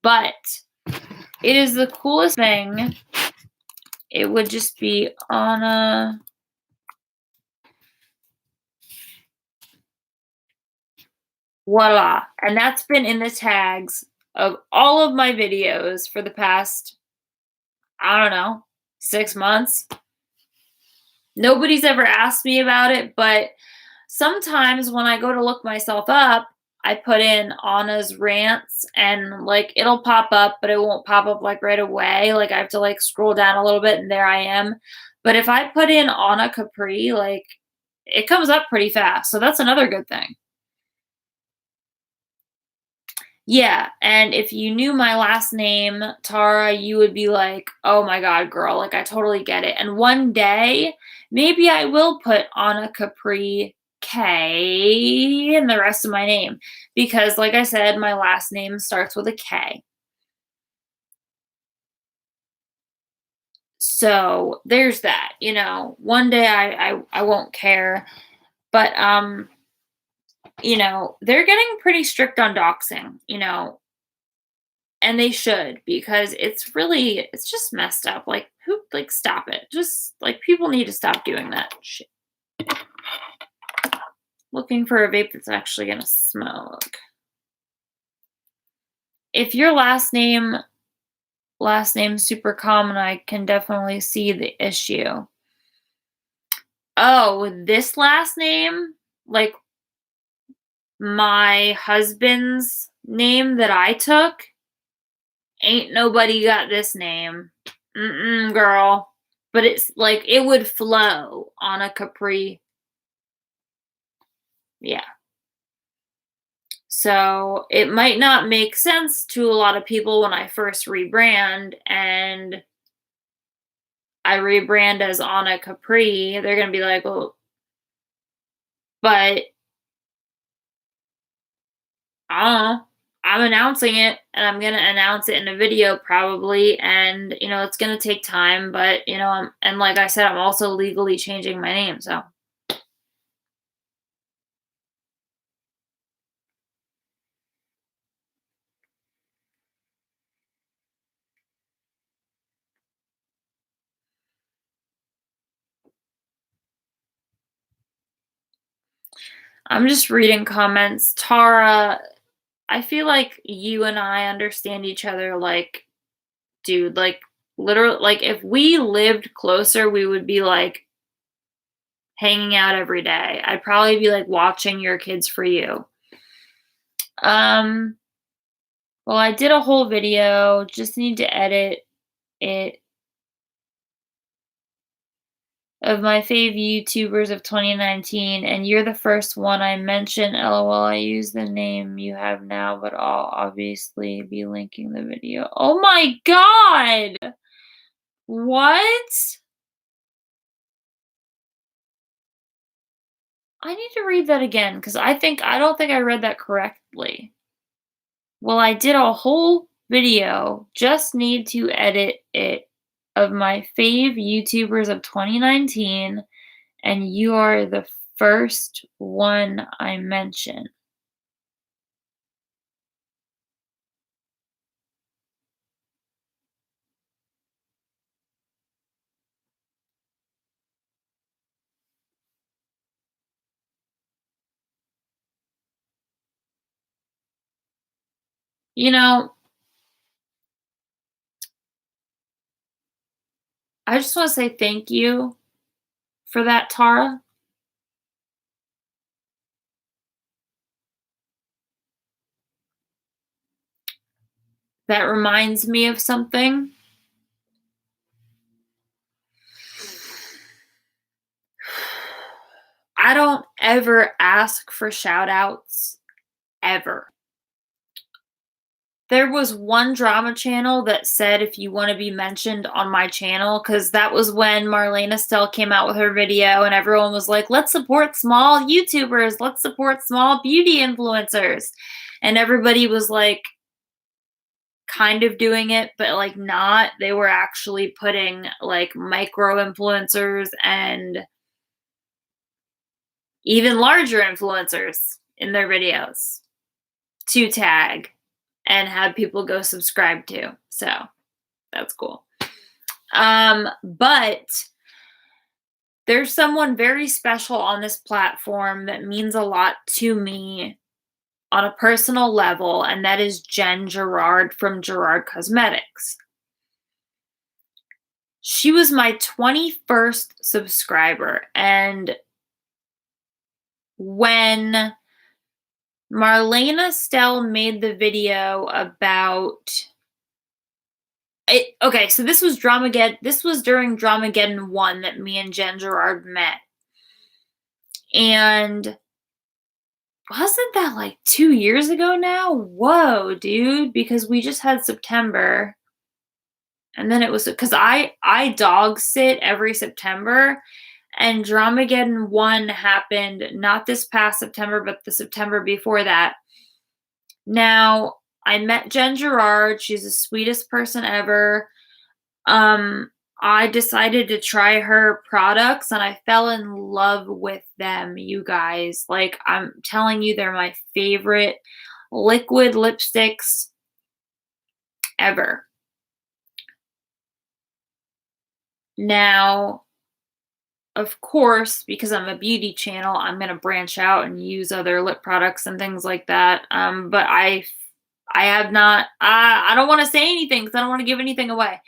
but it is the coolest thing. It would just be Anna. Voila. And that's been in the tags of all of my videos for the past, I don't know, 6 months. Nobody's ever asked me about it, but sometimes when I go to look myself up, I put in Anna's Rants and like it'll pop up, but it won't pop up like right away. Like I have to like scroll down a little bit and there I am. But if I put in Anna Capri, like it comes up pretty fast. So that's another good thing. Yeah, and if you knew my last name, Tara, you would be like, "Oh my god, girl, like I totally get it." And one day, maybe I will put Anna Capri K in the rest of my name because like I said, my last name starts with a K. So there's that, one day I won't care, but they're getting pretty strict on doxing, and they should, because it's just messed up. Like, who, like, stop it. Just, like, people need to stop doing that shit. Looking for a vape that's actually gonna smoke. If your last name's super common, I can definitely see the issue. Oh, this last name? Like, my husband's name that I took? Ain't nobody got this name. Girl. But it's like, it would flow on a Capri. Yeah. So it might not make sense to a lot of people when I first rebrand and I rebrand as Anna Capri. They're going to be like, well, but I don't know. I'm announcing it, and I'm going to announce it in a video probably. And, it's going to take time, but, and like I said, I'm also legally changing my name. So I'm just reading comments. Tara, I feel like you and I understand each other, like, dude, like, literally, like, if we lived closer, we would be, like, hanging out every day. I'd probably be, like, watching your kids for you. Well, I did a whole video, just need to edit it, of my fave YouTubers of 2019, and you're the first one I mentioned. LOL, I use the name you have now, but I'll obviously be linking the video. Oh my god! What? I need to read that again, because I don't think I read that correctly. Well, I did a whole video, just need to edit it, of my fave YouTubers of 2019, and you are the first one I mention. I just want to say thank you for that, Tara. That reminds me of something. I don't ever ask for shout outs, ever. There was one drama channel that said if you want to be mentioned on my channel, because that was when Marlene Estelle came out with her video and everyone was like, let's support small YouTubers, let's support small beauty influencers. And everybody was like kind of doing it, but like not. They were actually putting like micro influencers and even larger influencers in their videos to tag and have people go subscribe to. So that's cool. But there's someone very special on this platform that means a lot to me on a personal level, and that is Jen Gerard from Gerard Cosmetics. She was my 21st subscriber, and when Marlene Estelle made the video about it, okay, so this was Dramageddon. This was during Dramageddon 1 that me and Jen Gerard met. And wasn't that like 2 years ago now? Whoa, dude, because we just had September. And then it was because I dog sit every September, and Dramageddon 1 happened not this past September, but the September before that. Now, I met Jen Gerard. She's the sweetest person ever. I decided to try her products and I fell in love with them, you guys. Like, I'm telling you, they're my favorite liquid lipsticks ever. Now, of course, because I'm a beauty channel, I'm gonna branch out and use other lip products and things like that. But I have not. I don't want to say anything because I don't want to give anything away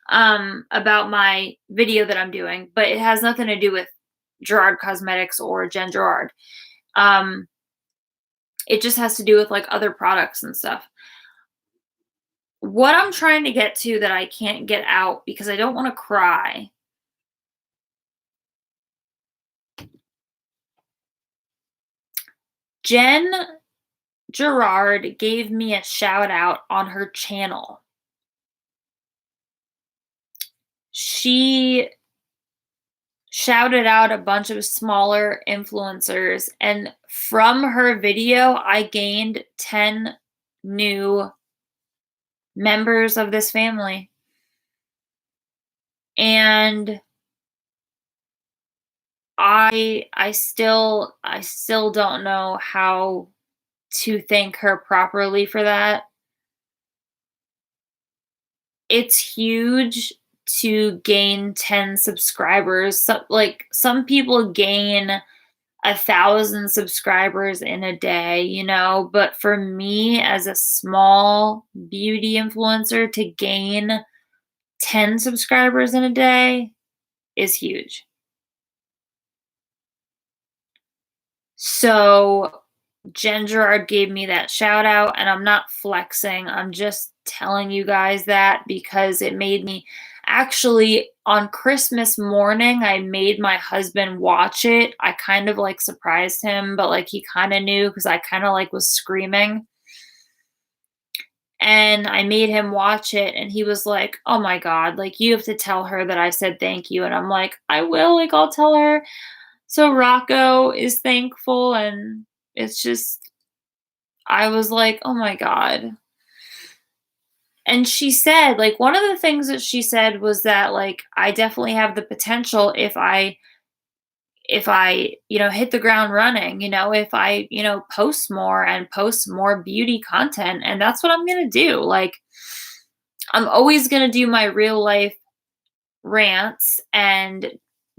about my video that I'm doing. But it has nothing to do with Gerard Cosmetics or Jen Gerard. Um, it just has to do with like other products and stuff. What I'm trying to get to that I can't get out because I don't want to cry. Jen Gerard gave me a shout out on her channel. She shouted out a bunch of smaller influencers, and from her video, I gained 10 new members of this family. And I still don't know how to thank her properly for that. It's huge to gain 10 subscribers. Some people gain 1,000 subscribers in a day, you know, but for me as a small beauty influencer to gain 10 subscribers in a day is huge. So Jen Gerard gave me that shout out, and I'm not flexing. I'm just telling you guys that because it made me actually on Christmas morning, I made my husband watch it. I kind of like surprised him, but like he kind of knew because I kind of like was screaming. And I made him watch it, and he was like, "Oh my God, like you have to tell her that I said thank you." And I'm like, "I will, like I'll tell her." So Rocco is thankful, and it's just, I was like, "Oh my God." And she said, like, one of the things that she said was that, like, I definitely have the potential if I, hit the ground running, if I, post more and post more beauty content. And that's what I'm going to do. Like, I'm always going to do my real life rants. And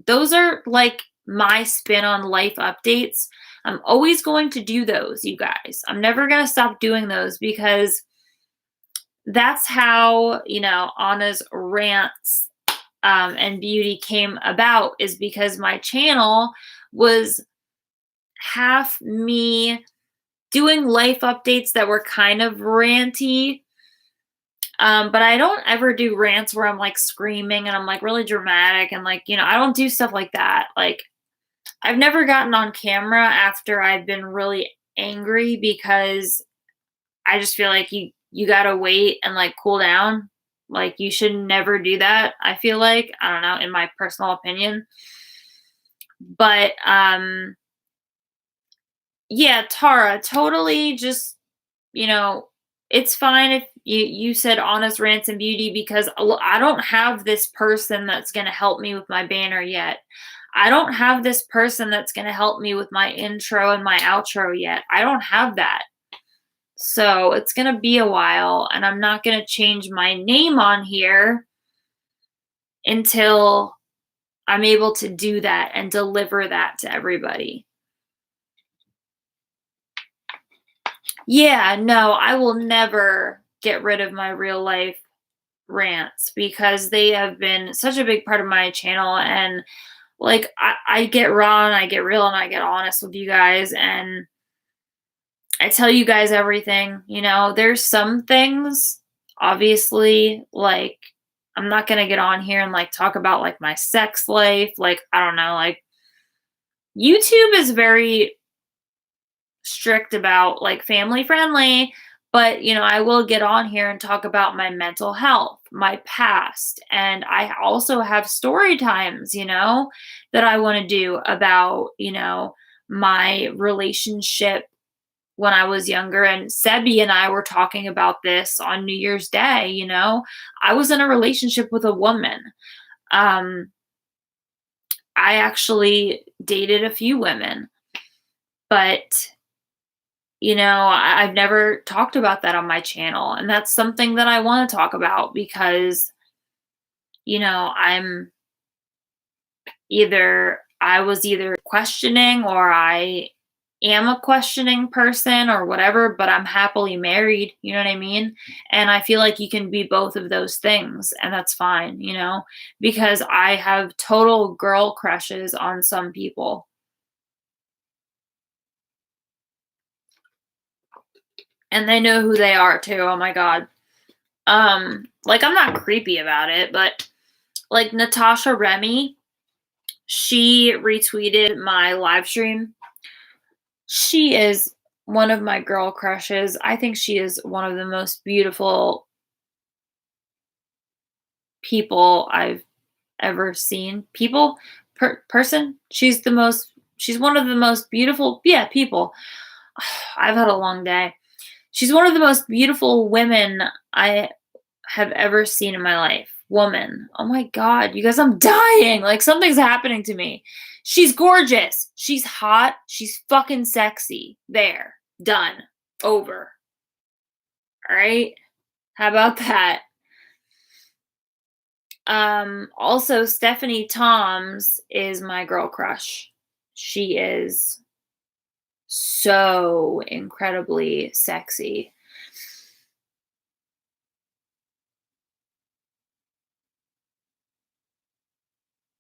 those are like my spin on life updates. I'm always going to do those, you guys. I'm never going to stop doing those because that's how, Anna's rants and beauty came about, is because my channel was half me doing life updates that were kind of ranty. But I don't ever do rants where I'm like screaming and I'm like really dramatic and like, I don't do stuff like that. Like, I've never gotten on camera after I've been really angry because I just feel like you gotta wait and like cool down. Like, you should never do that, I feel like. I don't know, in my personal opinion. But yeah, Tara, totally just, it's fine if you said honest rants and beauty because I don't have this person that's gonna help me with my banner yet. I don't have this person that's gonna help me with my intro and my outro yet. I don't have that. So it's going to be a while, and I'm not going to change my name on here until I'm able to do that and deliver that to everybody. Yeah, no, I will never get rid of my real life rants because they have been such a big part of my channel. And like, I get raw and I get real and I get honest with you guys, and I tell you guys everything. There's some things, obviously, like, I'm not going to get on here and like talk about like my sex life. Like, I don't know, like, YouTube is very strict about like family friendly, but I will get on here and talk about my mental health, my past, and I also have story times, that I want to do about, my relationship when I was younger. And Sebi and I were talking about this on New Year's Day. I was in a relationship with a woman. I actually dated a few women, but I've never talked about that on my channel, and that's something that I want to talk about because I'm I was either questioning or I am a questioning person or whatever, but I'm happily married, you know what I mean? And I feel like you can be both of those things, and that's fine, because I have total girl crushes on some people. And they know who they are too. Oh my God. Like I'm not creepy about it, but like Natasha Remy, she retweeted my live stream. She is one of my girl crushes. I think she is one of the most beautiful people I've ever seen. Person. She's one of the most beautiful, yeah, people. I've had a long day. She's one of the most beautiful women I have ever seen in my life. Woman. Oh my God, you guys, I'm dying. Like something's happening to me. She's gorgeous. She's hot. She's fucking sexy. There. Done. Over. All right. How about that? Also Stephanie Toms is my girl crush. She is so incredibly sexy.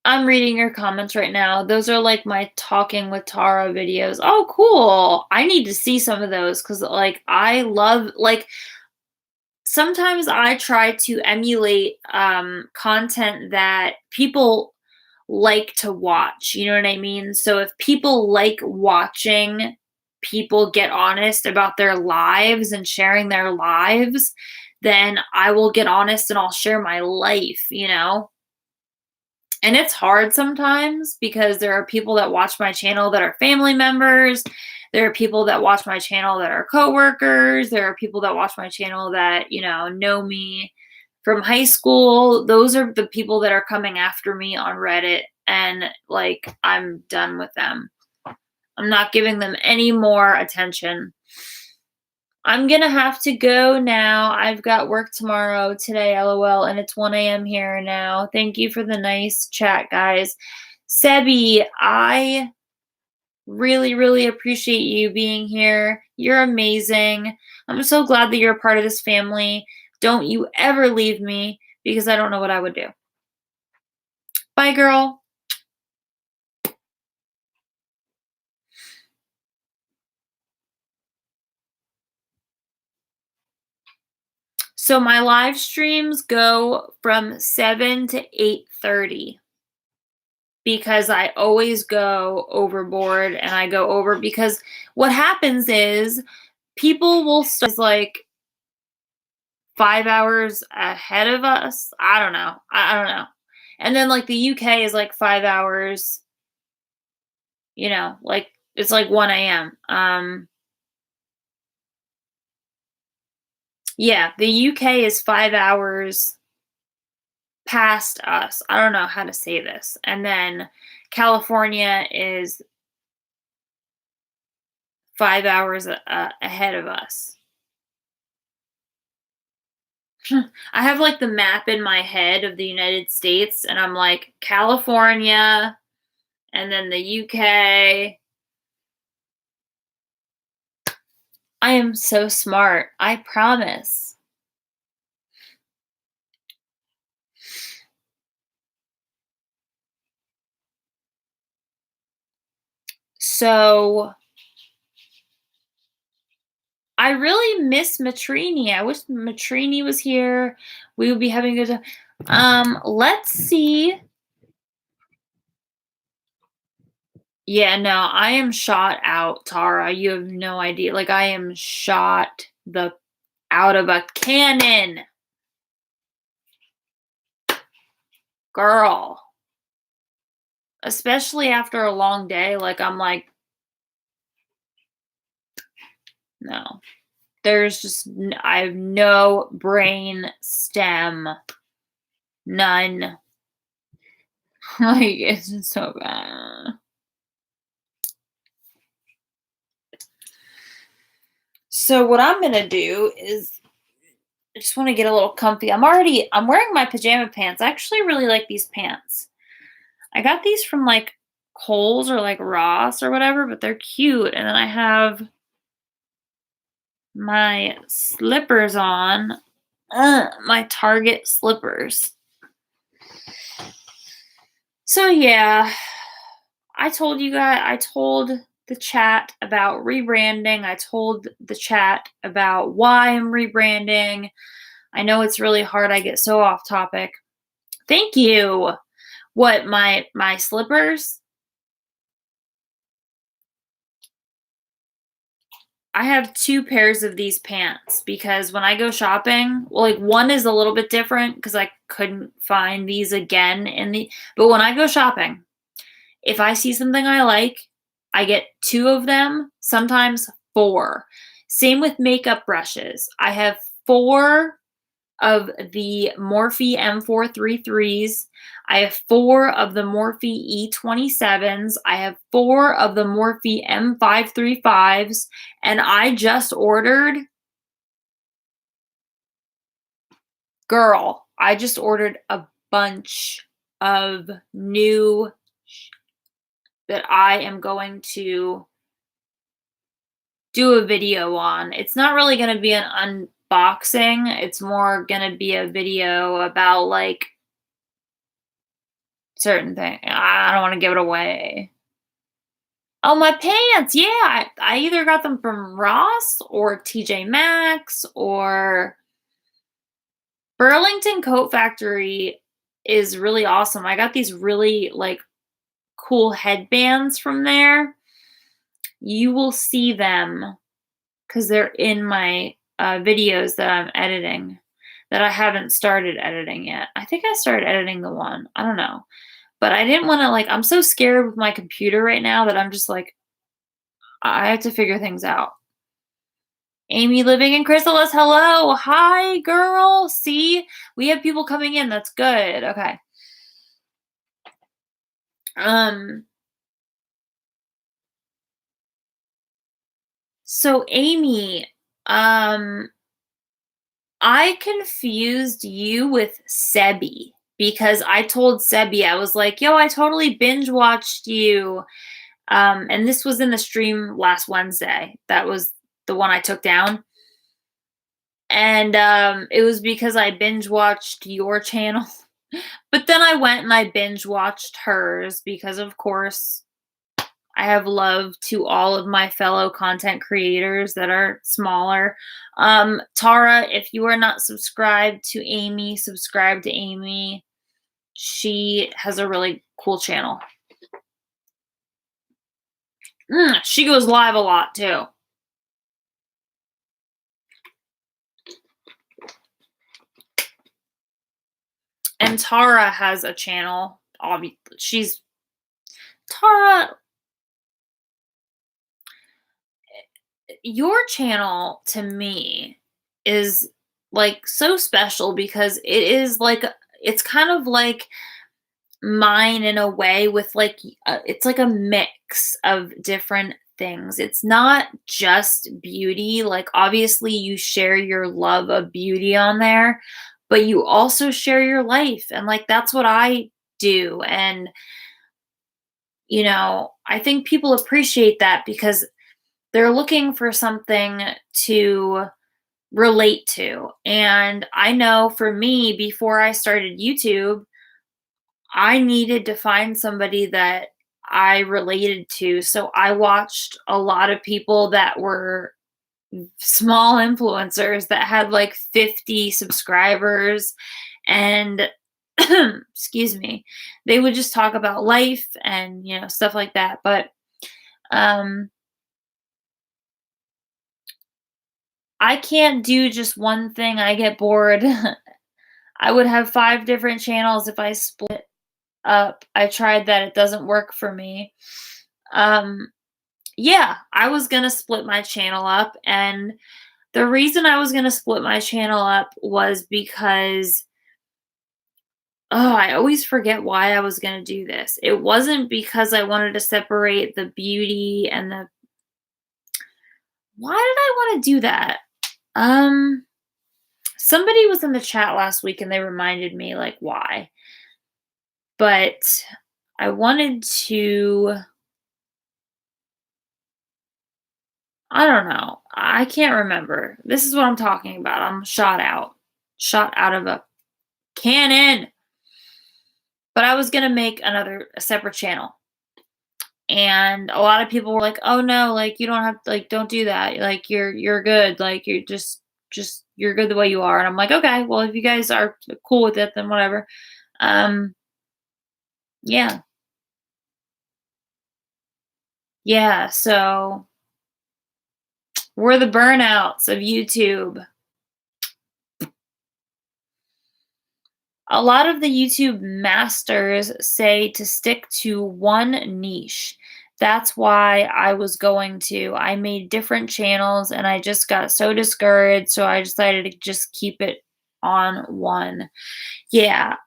I'm reading your comments right now. Those are like my Talking with Tara videos. Oh, cool. I need to see some of those because, like, I love, like, sometimes I try to emulate content that people like to watch. You know what I mean? So if people like watching people get honest about their lives and sharing their lives, then I will get honest and I'll share my life. And it's hard sometimes because there are people that watch my channel that are family members. There are people that watch my channel that are coworkers. There are people that watch my channel that, know me from high school. Those are the people that are coming after me on Reddit. And like, I'm done with them. I'm not giving them any more attention. I'm gonna have to go now. I've got work tomorrow, today, LOL, and it's 1 a.m. here now. Thank you for the nice chat, guys. Sebi, I really, really appreciate you being here. You're amazing. I'm so glad that you're a part of this family. Don't you ever leave me because I don't know what I would do. Bye, girl. So my live streams go from 7 to 8:30 because I always go overboard and I go over because what happens is people will start like 5 hours ahead of us. I don't know. I don't know. And then like the UK is like 5 hours, like it's like 1 a.m. Yeah, the UK is 5 hours past us. I don't know how to say this. And then California is 5 hours ahead of us. I have like the map in my head of the United States, and I'm like California, and then the UK. I am so smart. I promise. So I really miss Matrini. I wish Matrini was here. We would be having a good time. Let's see. Yeah, no, I am shot out, Tara. You have no idea. Like I am shot out of a cannon. Girl. Especially after a long day, like I'm like no. I have no brain stem. None. Like, it's just so bad. So what I'm gonna do is I just want to get a little comfy. I'm wearing my pajama pants. I actually really like these pants. I got these from like Kohl's or like Ross or whatever, but they're cute. And then I have my slippers on. My Target slippers. So yeah, I told the chat about rebranding. I told the chat about why I'm rebranding. I know it's really hard. I get so off topic. Thank you. What, my slippers? I have 2 pairs of these pants because when I go shopping, well, like one is a little bit different because I couldn't find these again but when I go shopping, if I see something I like, I get 2 of them, sometimes 4. Same with makeup brushes. I have 4 of the Morphe M433s. I have 4 of the Morphe E27s. I have 4 of the Morphe M535s. And I just ordered, I just ordered a bunch of new that I am going to do a video on. It's not really going to be an unboxing. It's more going to be a video about like certain thing. I don't want to give it away. Oh, my pants. Yeah. I either got them from Ross or TJ Maxx or Burlington Coat Factory is really awesome. I got these really like cool headbands from there. You will see them because they're in my videos that I'm editing that I haven't started editing yet. I think I started editing the one. I don't know. But I didn't want to I'm so scared with my computer right now that I'm just like, I have to figure things out. Amy living in Chrysalis, hello. Hi, girl. See, we have people coming in. That's good. Okay. So Amy, I confused you with Sebi because I told Sebi, I was like, yo, I totally binge watched you. And this was in the stream last Wednesday. That was the one I took down. And it was because I binge watched your channel. But then I went and I binge watched hers because, of course, I have love to all of my fellow content creators that are smaller. Tara, if you are not subscribed to Amy, subscribe to Amy. She has a really cool channel. She goes live a lot too. And Tara has a channel. Tara, your channel to me is like so special because it is like, it's kind of like mine in a way with like, it's like a mix of different things. It's not just beauty. Like obviously you share your love of beauty on there, but you also share your life. And like, that's what I do. And, I think people appreciate that because they're looking for something to relate to. And I know for me, before I started YouTube, I needed to find somebody that I related to. So I watched a lot of people that were small influencers that had like 50 subscribers and excuse me, they would just talk about life and, stuff like that. But I can't do just one thing. I get bored. I would have 5 different channels if I split up. I tried that. It doesn't work for me. Yeah, I was going to split my channel up. And the reason I was going to split my channel up was because Oh, I always forget why I was gonna do this. It wasn't because I wanted to separate the beauty and the why did I wanna do that? Um, Somebody was in the chat last week and they reminded me, like, why. But I wanted to I don't know. I can't remember. This is what I'm talking about. I'm shot out. Shot out of a cannon. But I was gonna make a separate channel. And a lot of people were like, "Oh no, like you don't have like don't do that. Like you're good. Like you're just you're good the way you are." And I'm like, "Okay, well if you guys are cool with it, then whatever." Um yeah. Yeah, so we're the burnouts of YouTube. A lot of the YouTube masters say to stick to one niche. That's why I made different channels and I just got so discouraged, so I decided to just keep it on one. Yeah,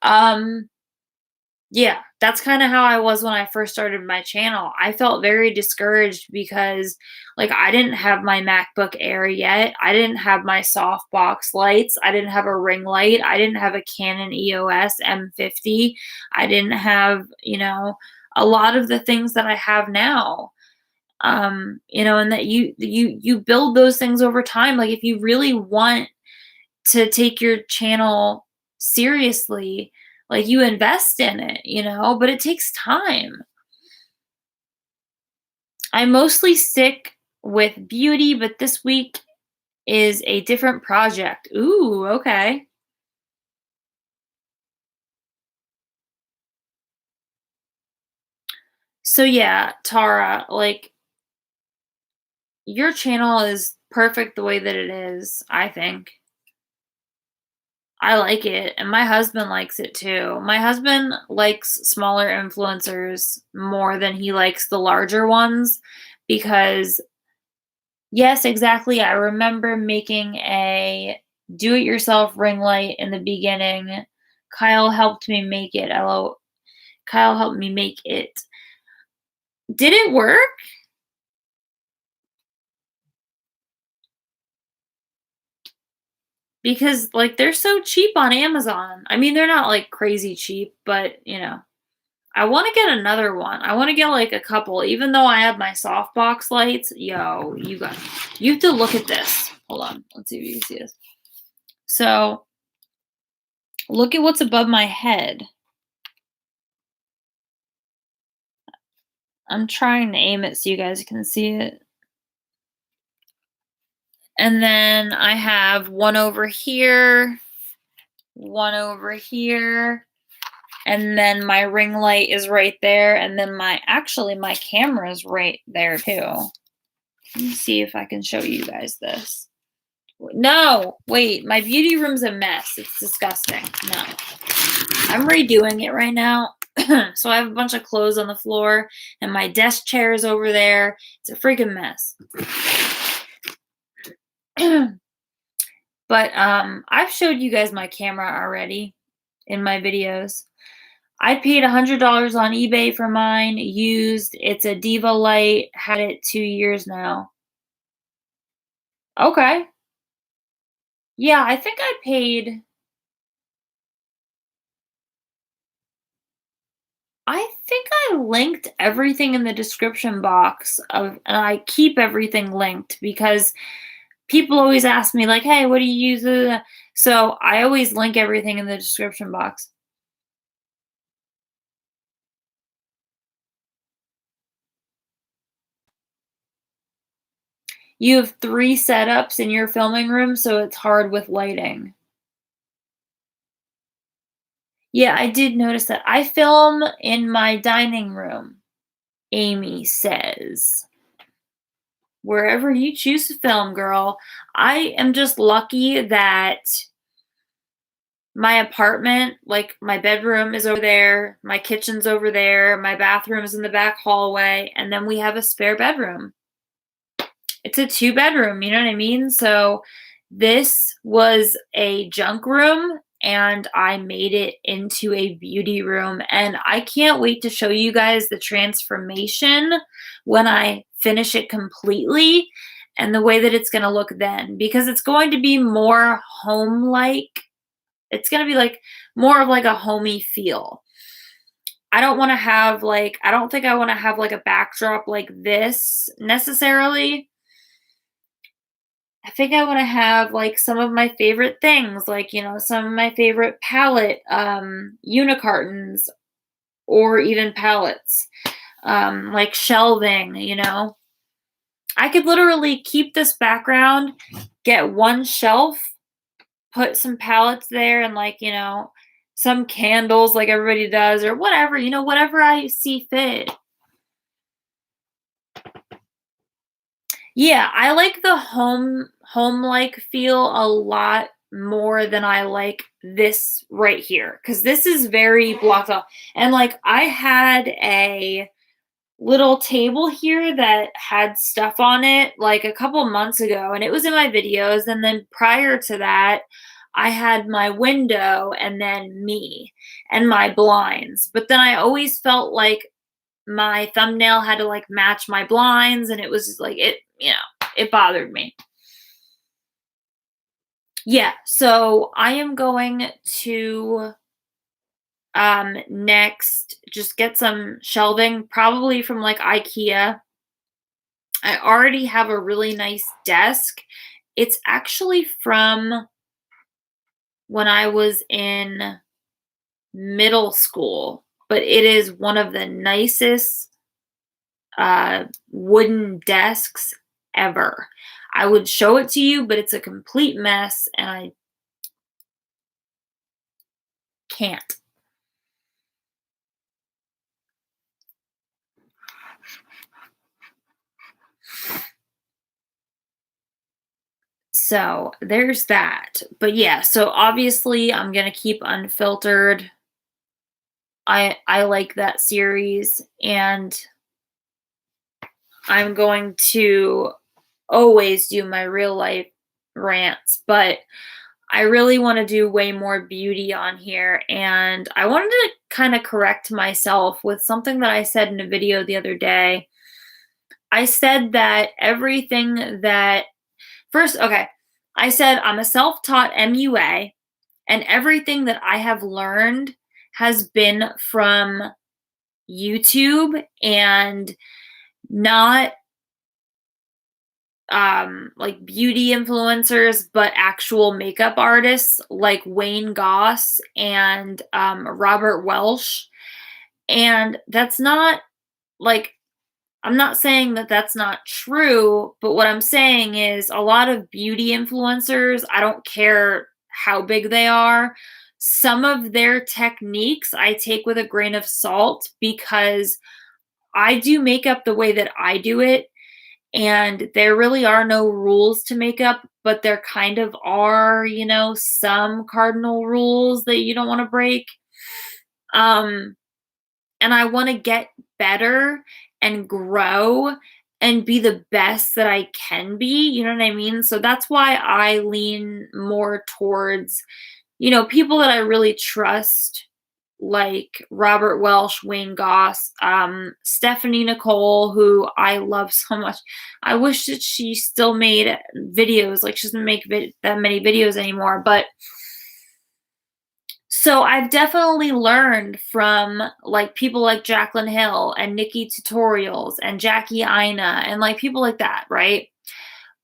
yeah, that's kinda how I was when I first started my channel. I felt very discouraged because, like, I didn't have my MacBook Air yet, I didn't have my softbox lights, I didn't have a ring light, I didn't have a Canon EOS M50, I didn't have, a lot of the things that I have now. And that you build those things over time, like, if you really want to take your channel seriously, like you invest in it, but it takes time. I mostly stick with beauty, but this week is a different project. Ooh, okay. So yeah, Tara, like your channel is perfect the way that it is, I think. I like it, and my husband likes it too. My husband likes smaller influencers more than he likes the larger ones because yes, exactly. I remember making a do-it-yourself ring light in the beginning. Kyle helped me make it. Hello. Kyle helped me make it. Did it work? Because like they're so cheap on Amazon. I mean, they're not like crazy cheap, but I want to get another one. I want to get like a couple, even though I have my softbox lights. Yo, you have to look at this. Hold on. Let's see if you can see this. So look at what's above my head. I'm trying to aim it so you guys can see it. And then I have one over here, and then my ring light is right there, and then my camera is right there too. Let me see if I can show you guys this. No, wait, my beauty room's a mess. It's disgusting. No. I'm redoing it right now. So I have a bunch of clothes on the floor, and my desk chair is over there. It's a freaking mess. But I've showed you guys my camera already in my videos. I paid $100 on eBay for mine, used. It's a Diva Light, had it 2 years now. Okay. Yeah, I think I linked everything in the description box and I keep everything linked because people always ask me like, "Hey, what do you use?" So I always link everything in the description box. You have 3 setups in your filming room, so it's hard with lighting. Yeah, I did notice that. I film in my dining room, Amy says. Wherever you choose to film, girl. I am just lucky that my apartment, like my bedroom is over there, my kitchen's over there, my bathroom is in the back hallway, and then we have a spare bedroom. It's a 2-bedroom, you know what I mean? So this was a junk room and I made it into a beauty room. And I can't wait to show you guys the transformation when I finish it completely and the way that it's going to look then, because it's going to be more home-like. It's going to be like more of like a homey feel. I don't want to have like, I don't think I want to have like a backdrop like this necessarily. I think I want to have like some of my favorite things, like, you know, some of my favorite palette unicartons or even palettes, like shelving, you know. I could literally keep this background, get one shelf, put some palettes there and like, you know, some candles like everybody does or whatever, you know, whatever I see fit. Yeah, I like the home-like feel a lot more than I like this right here, because this is very blocked off. And like I had a little table here that had stuff on it like a couple months ago, and it was in my videos. And then prior to that, I had my window and then me and my blinds. But then I always felt like my thumbnail had to like match my blinds, and it was just like it, you know, it bothered me. Yeah, so I am going to next just get some shelving, probably from like IKEA. I already have a really nice desk. It's actually from when I was in middle school, but it is one of the nicest wooden desks ever. I would show it to you, but it's a complete mess and I can't. So there's that. But yeah, so obviously I'm gonna keep unfiltered. I like that series, and I'm going to always do my real life rants, but I really want to do way more beauty on here. And I wanted to kind of correct myself with something that I said in a video the other day. I said that everything that first, okay, I said I'm a self-taught MUA, and everything that I have learned has been from YouTube and not like beauty influencers, but actual makeup artists like Wayne Goss and Robert Welsh. And that's not like, I'm not saying that that's not true, but what I'm saying is a lot of beauty influencers, I don't care how big they are, some of their techniques I take with a grain of salt, because I do makeup the way that I do it. And there really are no rules to makeup, but there kind of are, you know, some cardinal rules that you don't want to break. And I want to get better and grow and be the best that I can be. You know what I mean? So that's why I lean more towards, you know, people that I really trust, like Robert Welsh, Wayne Goss, Stephanie Nicole, who I love so much. I wish that she still made videos. Like, she doesn't make that many videos anymore, but so I've definitely learned from like people like Jaclyn Hill and Nikki Tutorials and Jackie Ina and like people like that, right?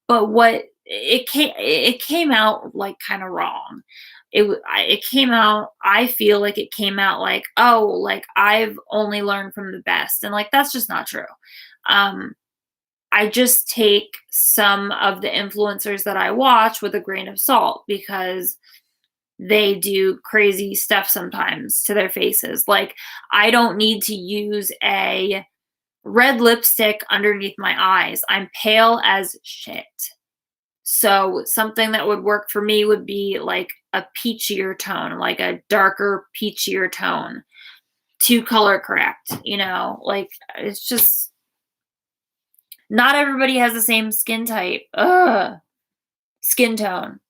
But what it came out like kind of wrong. It came out, I feel like it came out like, oh, like I've only learned from the best, and like that's just not true. I just take some of the influencers that I watch with a grain of salt, because they do crazy stuff sometimes to their faces. Like, I don't need to use a red lipstick underneath my eyes. I'm pale as shit. So something that would work for me would be like a peachier tone, like a darker peachier tone to color correct, you know, like it's just not everybody has the same skin type. Skin tone.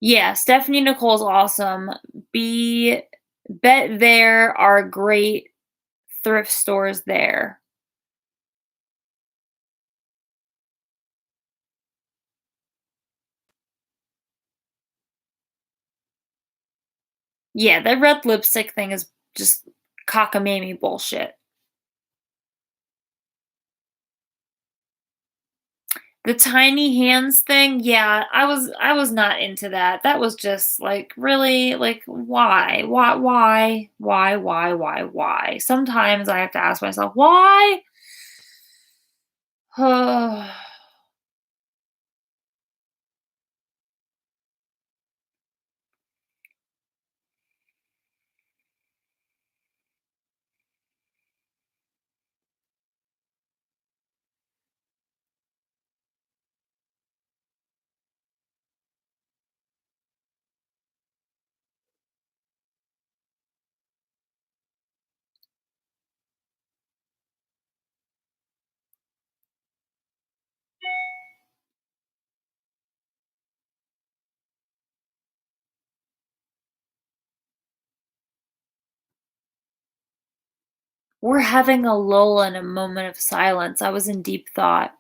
Yeah, Stephanie Nicole's awesome. B Bet there are great thrift stores there. Yeah, the red lipstick thing is just cockamamie bullshit. The tiny hands thing, yeah, I was not into that. That was just like, really? Like, why? Why? Sometimes I have to ask myself, why? We're having a lull and a moment of silence. I was in deep thought.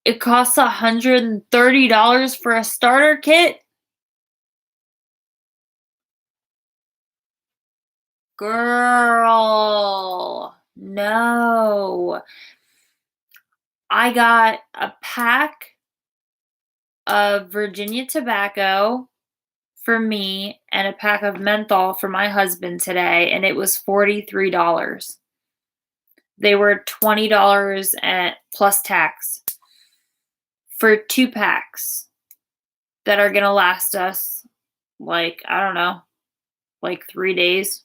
It costs $130 for a starter kit? Girl, no. I got a pack of Virginia tobacco for me and a pack of menthol for my husband today, and it was $43. They were $20 and plus tax for 2 packs that are gonna last us, like, I don't know, like 3 days.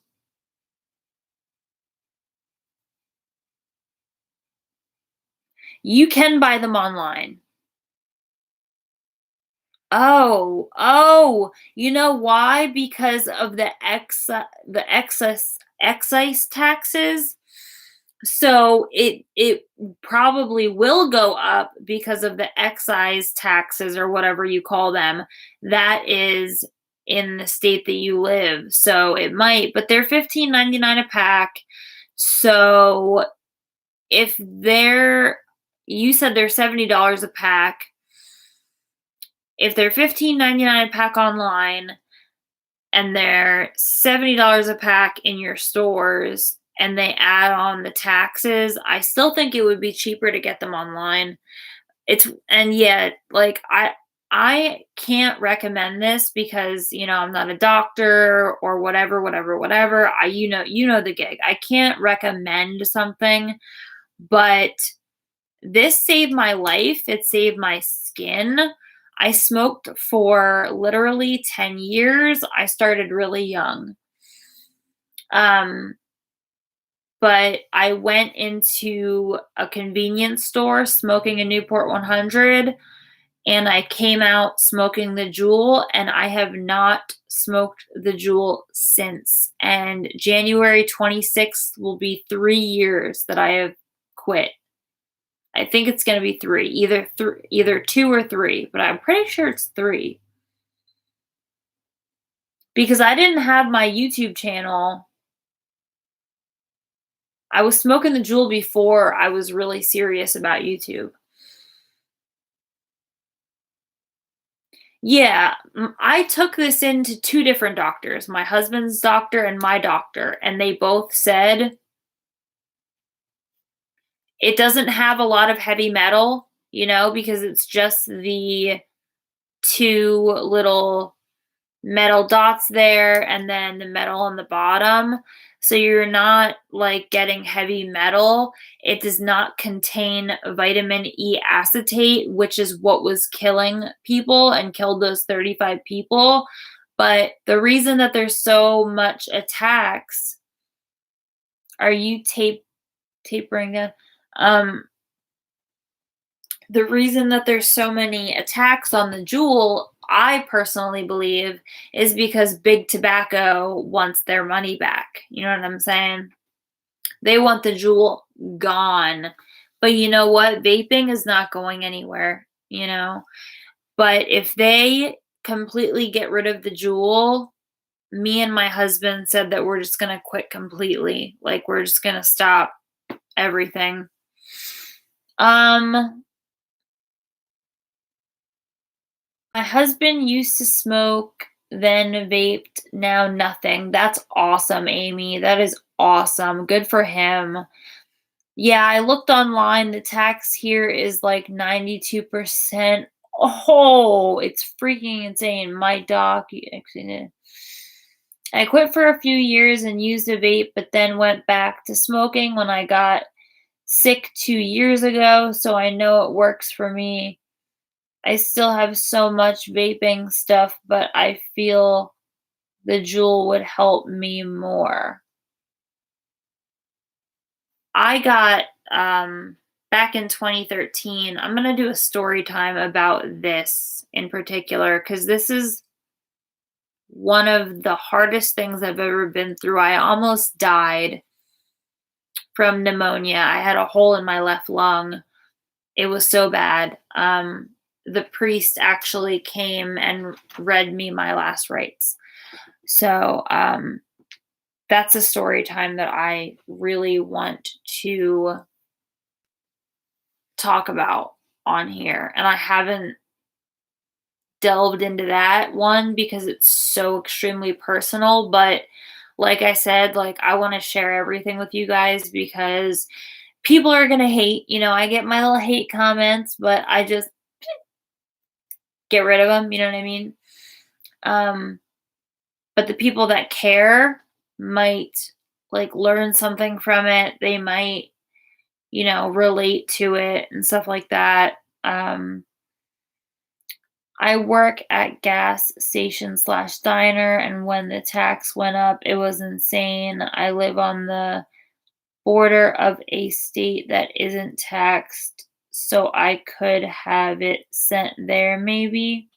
You can buy them online. Oh, you know why? Because of the excise taxes. So it probably will go up because of the excise taxes or whatever you call them. That is in the state that you live. So it might, but they're 15.99 a pack. So if they're you said they're $70 a pack. If they're 15.99 a pack online and they're $70 a pack in your stores and they add on the taxes, I still think it would be cheaper to get them online. It's and yet, like, I can't recommend this because, I'm not a doctor or whatever. You know the gig. I can't recommend something, but this saved my life, it saved my skin. I smoked for literally 10 years. I started really young. Um, but I went into a convenience store smoking a Newport 100, and I came out smoking the Juul, and I have not smoked the Juul since. And January 26th will be 3 years that I have quit. I think it's gonna be 3, either 2 or 3, but I'm pretty sure it's 3. Because I didn't have my YouTube channel. I was smoking the Juul before I was really serious about YouTube. Yeah, I took this into 2 different doctors, my husband's doctor and my doctor, and they both said it doesn't have a lot of heavy metal, because it's just the 2 little metal dots there and then the metal on the bottom. So you're not like getting heavy metal. It does not contain vitamin E acetate, which is what was killing people and killed those 35 people. But the reason that there's so much attacks, are you tapering down? The reason that there's so many attacks on the Juul I personally believe is because big tobacco wants their money back. You know what I'm saying? They want the jewel gone. But you know what? Vaping is not going anywhere, you know? But if they completely get rid of the jewel, me and my husband said that we're just gonna quit completely. Like, we're just gonna stop everything. My husband used to smoke, then vaped, now nothing. That's awesome, Amy. That is awesome. Good for him. Yeah, I looked online. The tax here is like 92%. Oh, it's freaking insane. My doc, actually, I quit for a few years and used a vape, but then went back to smoking when I got sick 2 years ago, so I know it works for me. I still have so much vaping stuff, but I feel the jewel would help me more. I got back in 2013. I'm going to do a story time about this in particular because this is one of the hardest things I've ever been through. I almost died from pneumonia. I had a hole in my left lung. It was so bad. The priest actually came and read me my last rites. So that's a story time that I really want to talk about on here. And I haven't delved into that one because it's so extremely personal. But like I said, like I want to share everything with you guys because people are going to hate. You know, I get my little hate comments, but I just get rid of them. You know what I mean? But the people that care might like learn something from it. They might, you know, relate to it and stuff like that. I work at gas station slash diner, and when the tax went up, it was insane. I live on the border of a state that isn't taxed, so I could have it sent there maybe.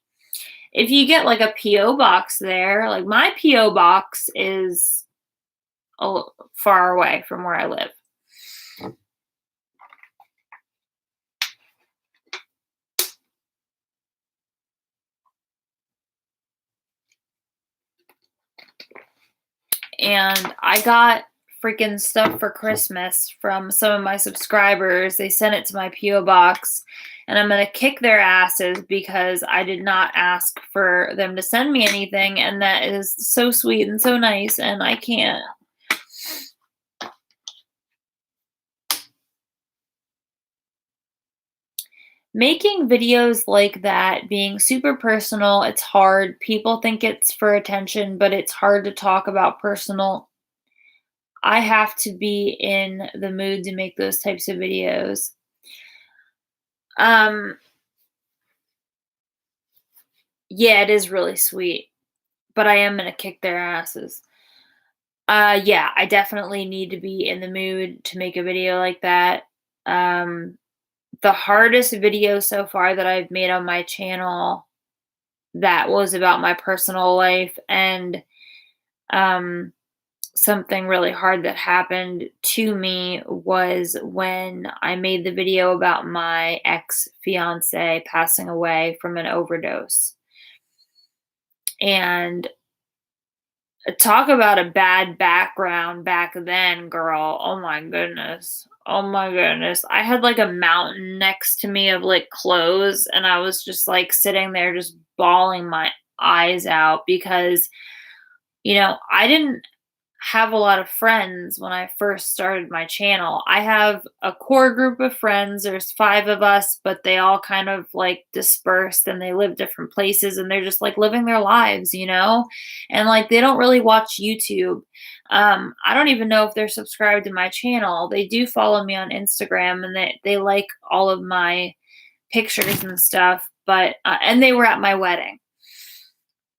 If you get like a P.O. box there, like my P.O. box is far away from where I live. And I got freaking stuff for Christmas from some of my subscribers. They sent it to my P.O. box, and I'm going to kick their asses because I did not ask for them to send me anything, and that is so sweet and so nice, and I can't. Making videos like that, being super personal, it's hard. People think it's for attention, but it's hard to talk about personal. I have to be in the mood to make those types of videos. Yeah, it is really sweet, but I am gonna kick their asses. Yeah, I definitely need to be in the mood to make a video like that. The hardest video so far that I've made on my channel that was about my personal life and something really hard that happened to me was when I made the video about my ex-fiance passing away from an overdose. And talk about a bad background back then, girl. Oh my goodness. Oh my goodness. I had like a mountain next to me of like clothes, and I was just like sitting there just bawling my eyes out because, you know, I didn't have a lot of friends when I first started my channel. I have a core group of friends. There's 5 of us, but they all kind of like dispersed and they live different places and they're just like living their lives, you know? And like they don't really watch YouTube. I don't even know if they're subscribed to my channel. They do follow me on Instagram and they like all of my pictures and stuff, but and they were at my wedding.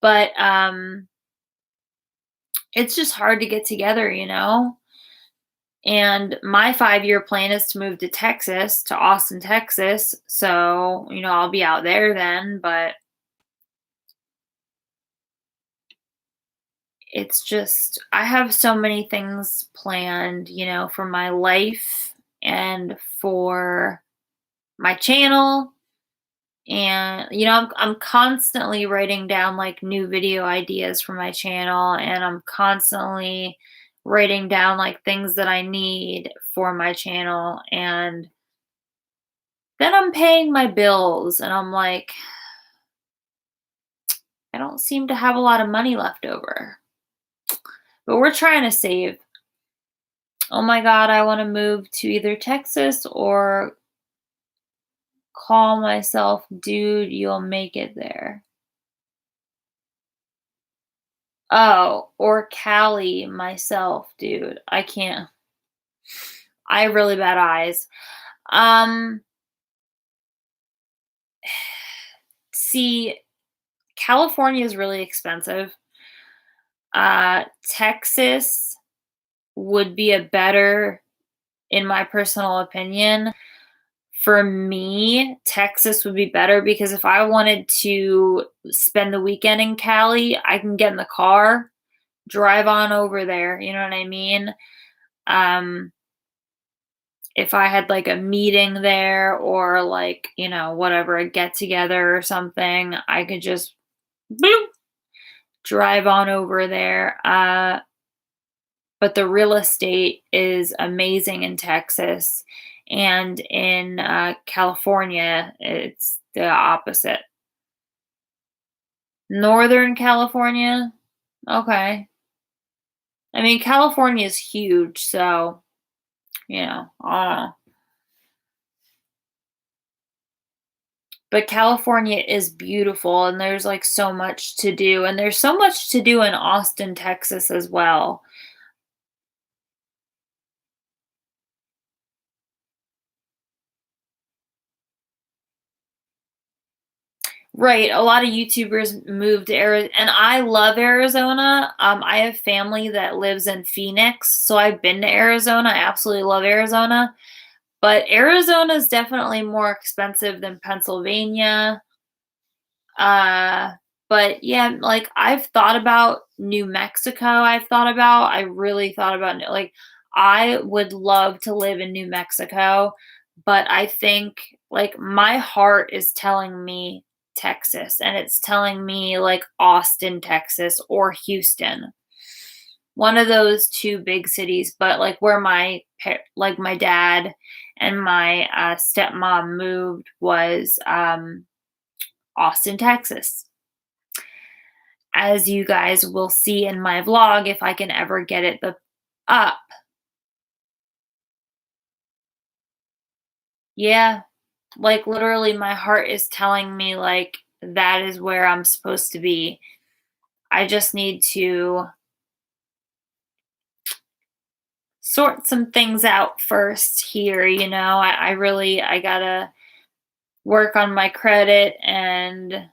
But it's just hard to get together, you know? And my 5-year plan is to move to Texas, to Austin, Texas. So, you know, I'll be out there then, but it's just I have so many things planned, for my life and for my channel. And I'm constantly writing down like new video ideas for my channel, and I'm constantly writing down like things that I need for my channel, and then I'm paying my bills and I'm like, I don't seem to have a lot of money left over. But we're trying to save. Oh my god, I want to move to either Texas or call myself dude, you'll make it there. Oh, or Cali myself, dude. I can't. I have really bad eyes. Um, see, California is really expensive. Texas would be a better, in my personal opinion. For me, Texas would be better because if I wanted to spend the weekend in Cali, I can get in the car, drive on over there. You know what I mean? Um, if I had like a meeting there or like, whatever, a get together or something, I could just boop, drive on over there. But the real estate is amazing in Texas. And in California, it's the opposite. Northern California? Okay. I mean, California is huge, so, I don't know. But California is beautiful and there's like so much to do. And there's so much to do in Austin, Texas as well. Right, a lot of YouTubers moved to Arizona, and I love Arizona. I have family that lives in Phoenix, so I've been to Arizona. I absolutely love Arizona, but Arizona is definitely more expensive than Pennsylvania. Uh, but yeah, like I've thought about New Mexico. I really thought about like I would love to live in New Mexico, but I think like my heart is telling me Texas, and it's telling me like Austin, Texas or Houston. One of those two big cities, but like where like my dad and my stepmom moved was Austin, Texas. As you guys will see in my vlog if I can ever get it up. Yeah, like literally my heart is telling me like that is where I'm supposed to be. I just need to sort some things out first here, I gotta work on my credit and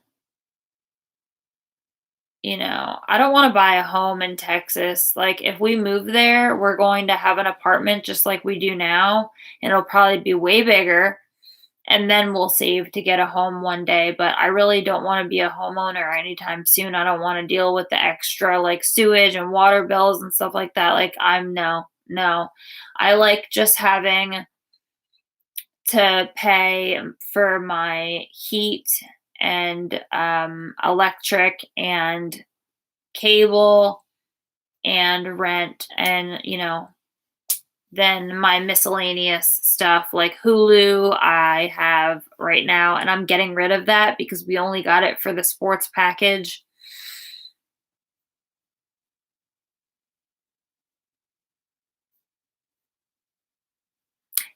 I don't want to buy a home in Texas. Like, if we move there, we're going to have an apartment just like we do now, and it'll probably be way bigger. And then we'll save to get a home one day. But I really don't want to be a homeowner anytime soon. I don't want to deal with the extra like sewage and water bills and stuff like that. Like, no. I like just having to pay for my heat and electric and cable and rent and then my miscellaneous stuff like Hulu I have right now, and I'm getting rid of that because we only got it for the sports package.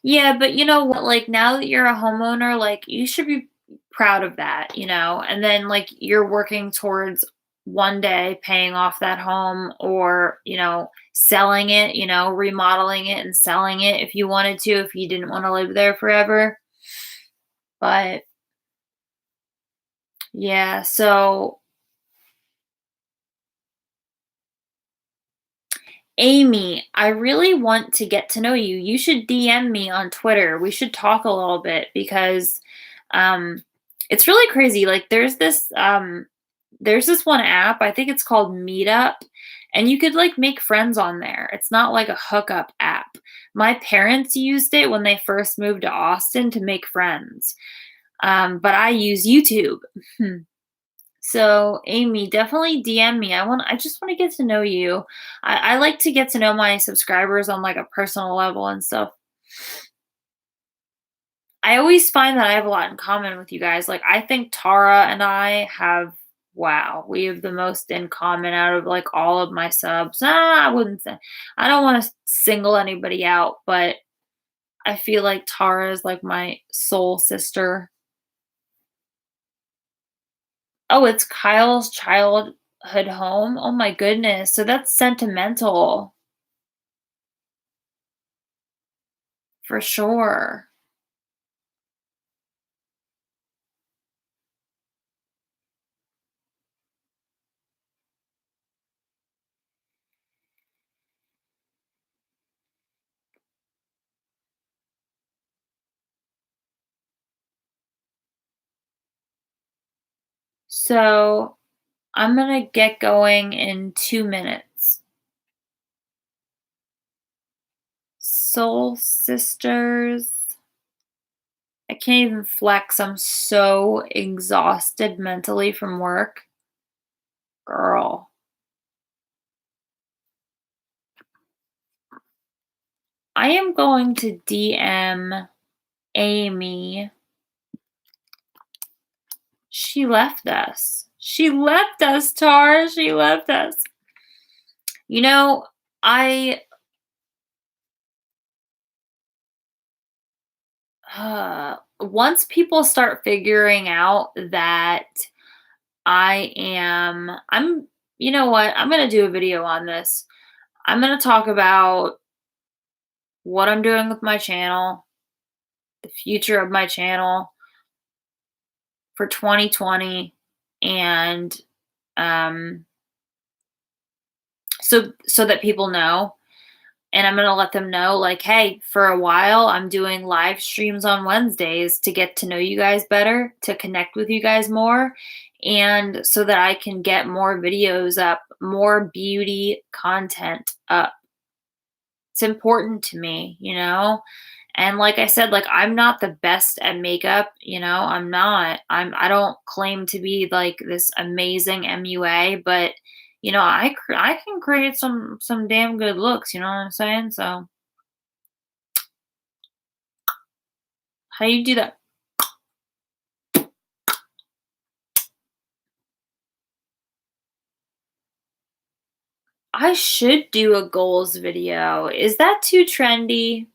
Yeah, but you know what, like now that you're a homeowner, like you should be proud of that, and then like you're working towards one day paying off that home or, selling it, remodeling it and selling it if you wanted to, if you didn't want to live there forever. But yeah, so Amy, I really want to get to know you. You should DM me on Twitter. We should talk a little bit because um it's really crazy. Like there's this one app, I think it's called Meetup, And you could like make friends on there. It's not like a hookup app. My parents used it when they first moved to Austin to make friends. But I use YouTube. So, Amy, definitely DM me. I just want to get to know you. I like to get to know my subscribers on like a personal level and stuff. I always find that I have a lot in common with you guys. Like, I think Tara and I have, wow, we have the most in common out of like all of my subs. I wouldn't say, I don't want to single anybody out, but I feel like Tara is like my soul sister. Oh, it's Kyle's childhood home. Oh my goodness. So that's sentimental for sure. So I'm gonna get going in 2 minutes. Soul sisters. I can't even flex. I'm so exhausted mentally from work. Girl. I am going to DM Amy. She left us. She left us, Tara. She left us. You know, I once people start figuring out that I'm you know what? I'm going to do a video on this. I'm going to talk about what I'm doing with my channel, the future of my channel for 2020, and um so that people know. And I'm going to let them know, like, hey, for a while, I'm doing live streams on Wednesdays to get to know you guys better, to connect with you guys more, and so that I can get more videos up, more beauty content up. It's important to me, you know? And like I said, like I'm not the best at makeup, you know, I'm not. I don't claim to be like this amazing MUA, but you know, I can create some damn good looks, you know what I'm saying? So, how do you do that? I should do a goals video. Is that too trendy?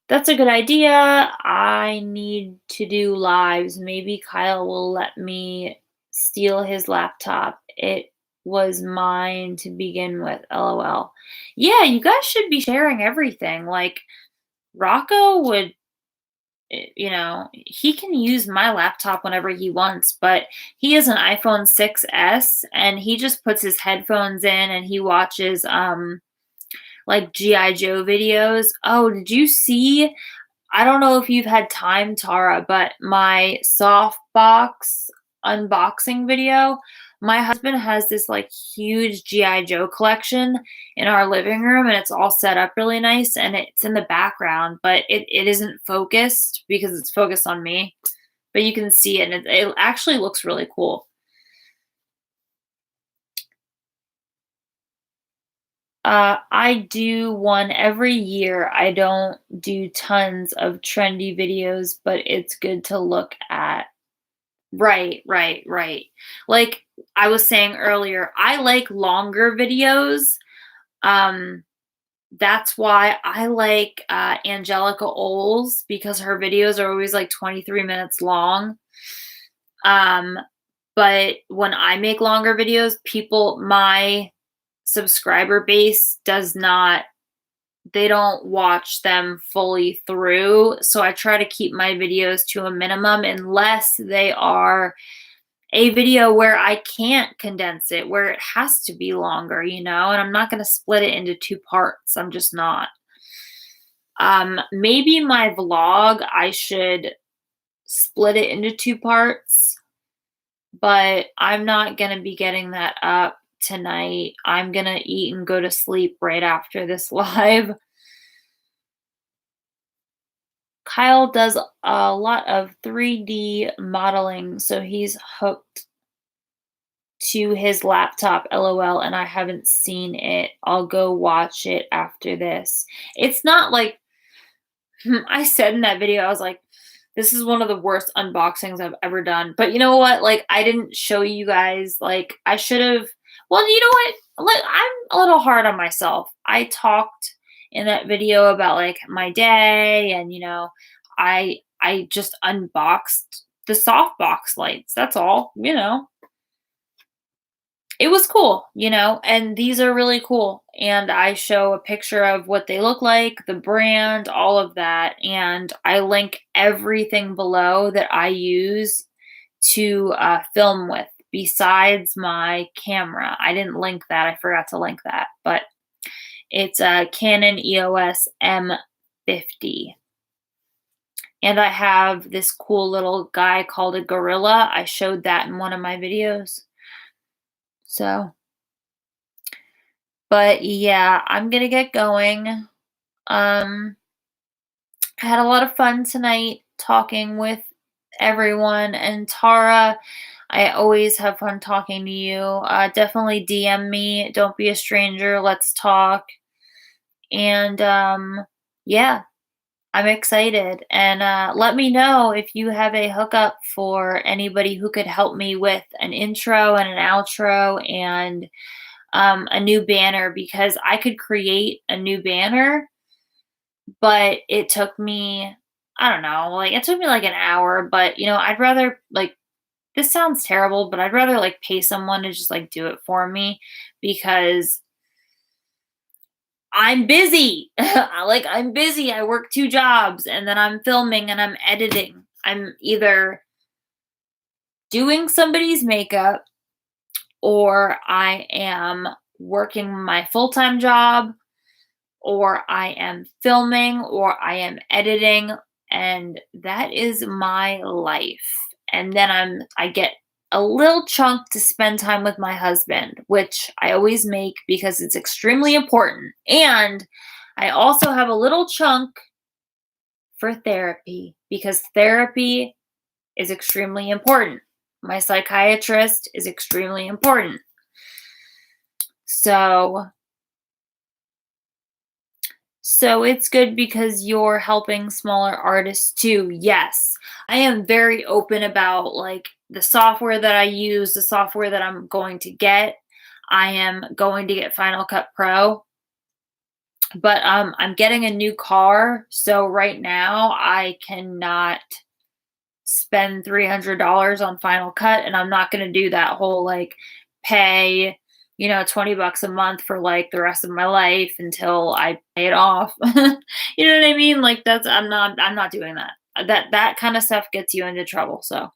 That's a good idea. I need to do lives. Maybe Kyle will let me steal his laptop. It was mine to begin with. LOL. Yeah, you guys should be sharing everything. Like, Rocco would, you know, he can use my laptop whenever he wants, but he has an iPhone 6S and he just puts his headphones in and he watches, like G.I. Joe videos. Oh, did you see? I don't know if you've had time, Tara, but my softbox unboxing video, my husband has this like huge G.I. Joe collection in our living room and it's all set up really nice and it's in the background, but it isn't focused because it's focused on me. But you can see it and it actually looks really cool. I do one every year. I don't do tons of trendy videos, but it's good to look at. Right, right, right. Like I was saying earlier, I like longer videos. Um, that's why I like Angelica Oles because her videos are always like 23 minutes long. Um, but when I make longer videos, my subscriber base does not, they don't watch them fully through. So I try to keep my videos to a minimum unless they are a video where I can't condense it, where it has to be longer, you know, and I'm not going to split it into 2 parts. I'm just not. Maybe my vlog, I should split it into 2 parts, but I'm not gonna be getting that up tonight. I'm gonna eat and go to sleep right after this live. Kyle does a lot of 3D modeling, so he's hooked to his laptop, LOL, and I haven't seen it. I'll go watch it after this. It's not like I said in that video, I was like, this is one of the worst unboxings I've ever done. But you know what? Like, I didn't show you guys. Like, I should have. Well, you know what? Like, I'm a little hard on myself. I talked in that video about like my day, and I just unboxed the softbox lights. That's all. It was cool, and these are really cool. And I show a picture of what they look like, the brand, all of that. And I link everything below that I use to film with besides my camera. I didn't link that. I forgot to link that. But it's a Canon EOS M50. And I have this cool little guy called a gorilla. I showed that in one of my videos. So, but yeah, I'm gonna get going. I had a lot of fun tonight talking with everyone, and Tara, I always have fun talking to you. Definitely DM me. Don't be a stranger. Let's talk. And yeah, I'm excited. And let me know if you have a hookup for anybody who could help me with an intro and an outro and a new banner, because I could create a new banner, but it took me, I don't know, like it took me like an hour, but I'd rather like, this sounds terrible, but I'd rather like pay someone to just like do it for me, because I'm busy. I'm busy. I work 2 jobs, and then I'm filming and I'm editing. I'm either doing somebody's makeup, or I am working my full-time job, or I am filming, or I am editing, and that is my life. And then I get a little chunk to spend time with my husband, which I always make because it's extremely important. And I also have a little chunk for therapy, because therapy is extremely important. My psychiatrist is extremely important. So it's good because you're helping smaller artists too. Yes, I am very open about like the software that I use, the software that I'm going to get. I am going to get Final Cut Pro, but I'm getting a new car. So right now I cannot spend $300 on Final Cut, and I'm not going to do that whole like pay $20 a month for like the rest of my life until I pay it off. You know what I mean? Like I'm not doing that. That kind of stuff gets you into trouble. So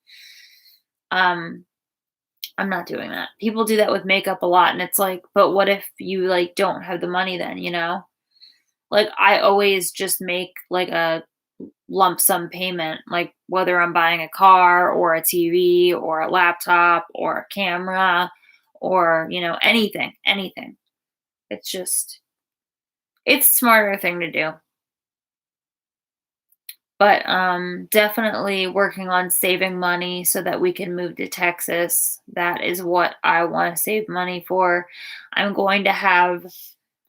I'm not doing that. People do that with makeup a lot, and it's like, but what if you like don't have the money then, Like I always just make like a lump sum payment, like whether I'm buying a car or a TV or a laptop or a camera or anything. It's a smarter thing to do. But definitely working on saving money so that we can move to Texas. That is what I want to save money for. I'm going to have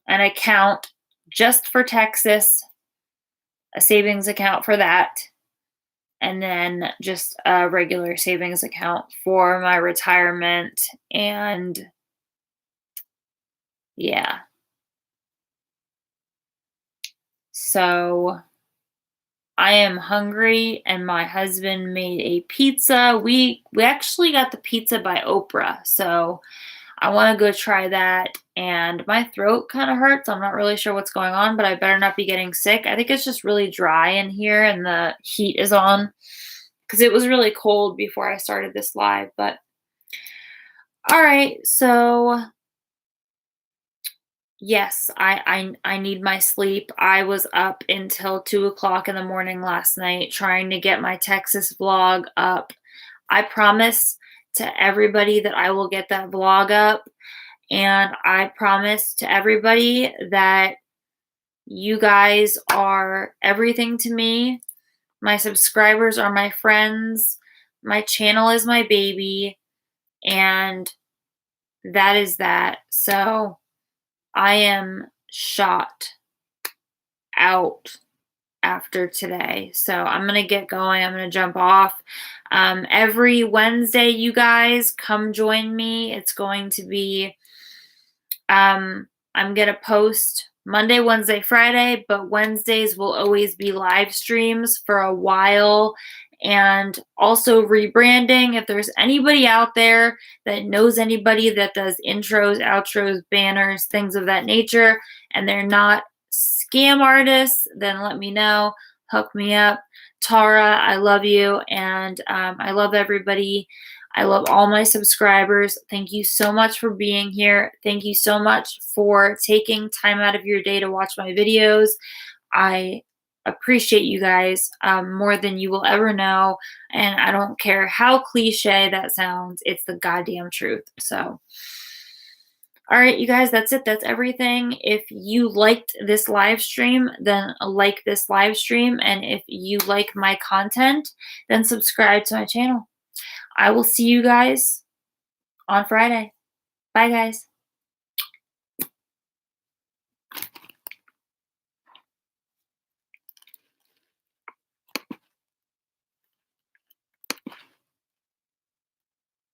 an account just for Texas, a savings account for that, and then just a regular savings account for my retirement. And yeah. So I am hungry, and my husband made a pizza. We actually got the pizza by Oprah. So I want to go try that. And my throat kind of hurts. I'm not really sure what's going on, but I better not be getting sick. I think it's just really dry in here and the heat is on, because it was really cold before I started this live. But all right, so yes, I need my sleep. I was up until 2 o'clock in the morning last night trying to get my Texas vlog up. I promise to everybody that I will get that vlog up. And I promise to everybody that you guys are everything to me. My subscribers are my friends. My channel is my baby. And that is that. So I am shot out after today. So I'm going to get going. I'm going to jump off. Every Wednesday, you guys, come join me. It's going to be, I'm going to post Monday, Wednesday, Friday, but Wednesdays will always be live streams for a while. And also rebranding. If there's anybody out there that knows anybody that does intros, outros, banners, things of that nature, and they're not scam artists, then let me know. Hook me up. Tara, I love you, and I love everybody. I love all my subscribers. Thank you so much for being here. Thank you so much for taking time out of your day to watch my videos. I appreciate you guys more than you will ever know, and I don't care how cliche that sounds. It's the goddamn truth. So all right, you guys, that's it. That's everything. If you liked this live stream, then like this live stream. And if you like my content, then subscribe to my channel. I will see you guys on Friday. Bye, guys.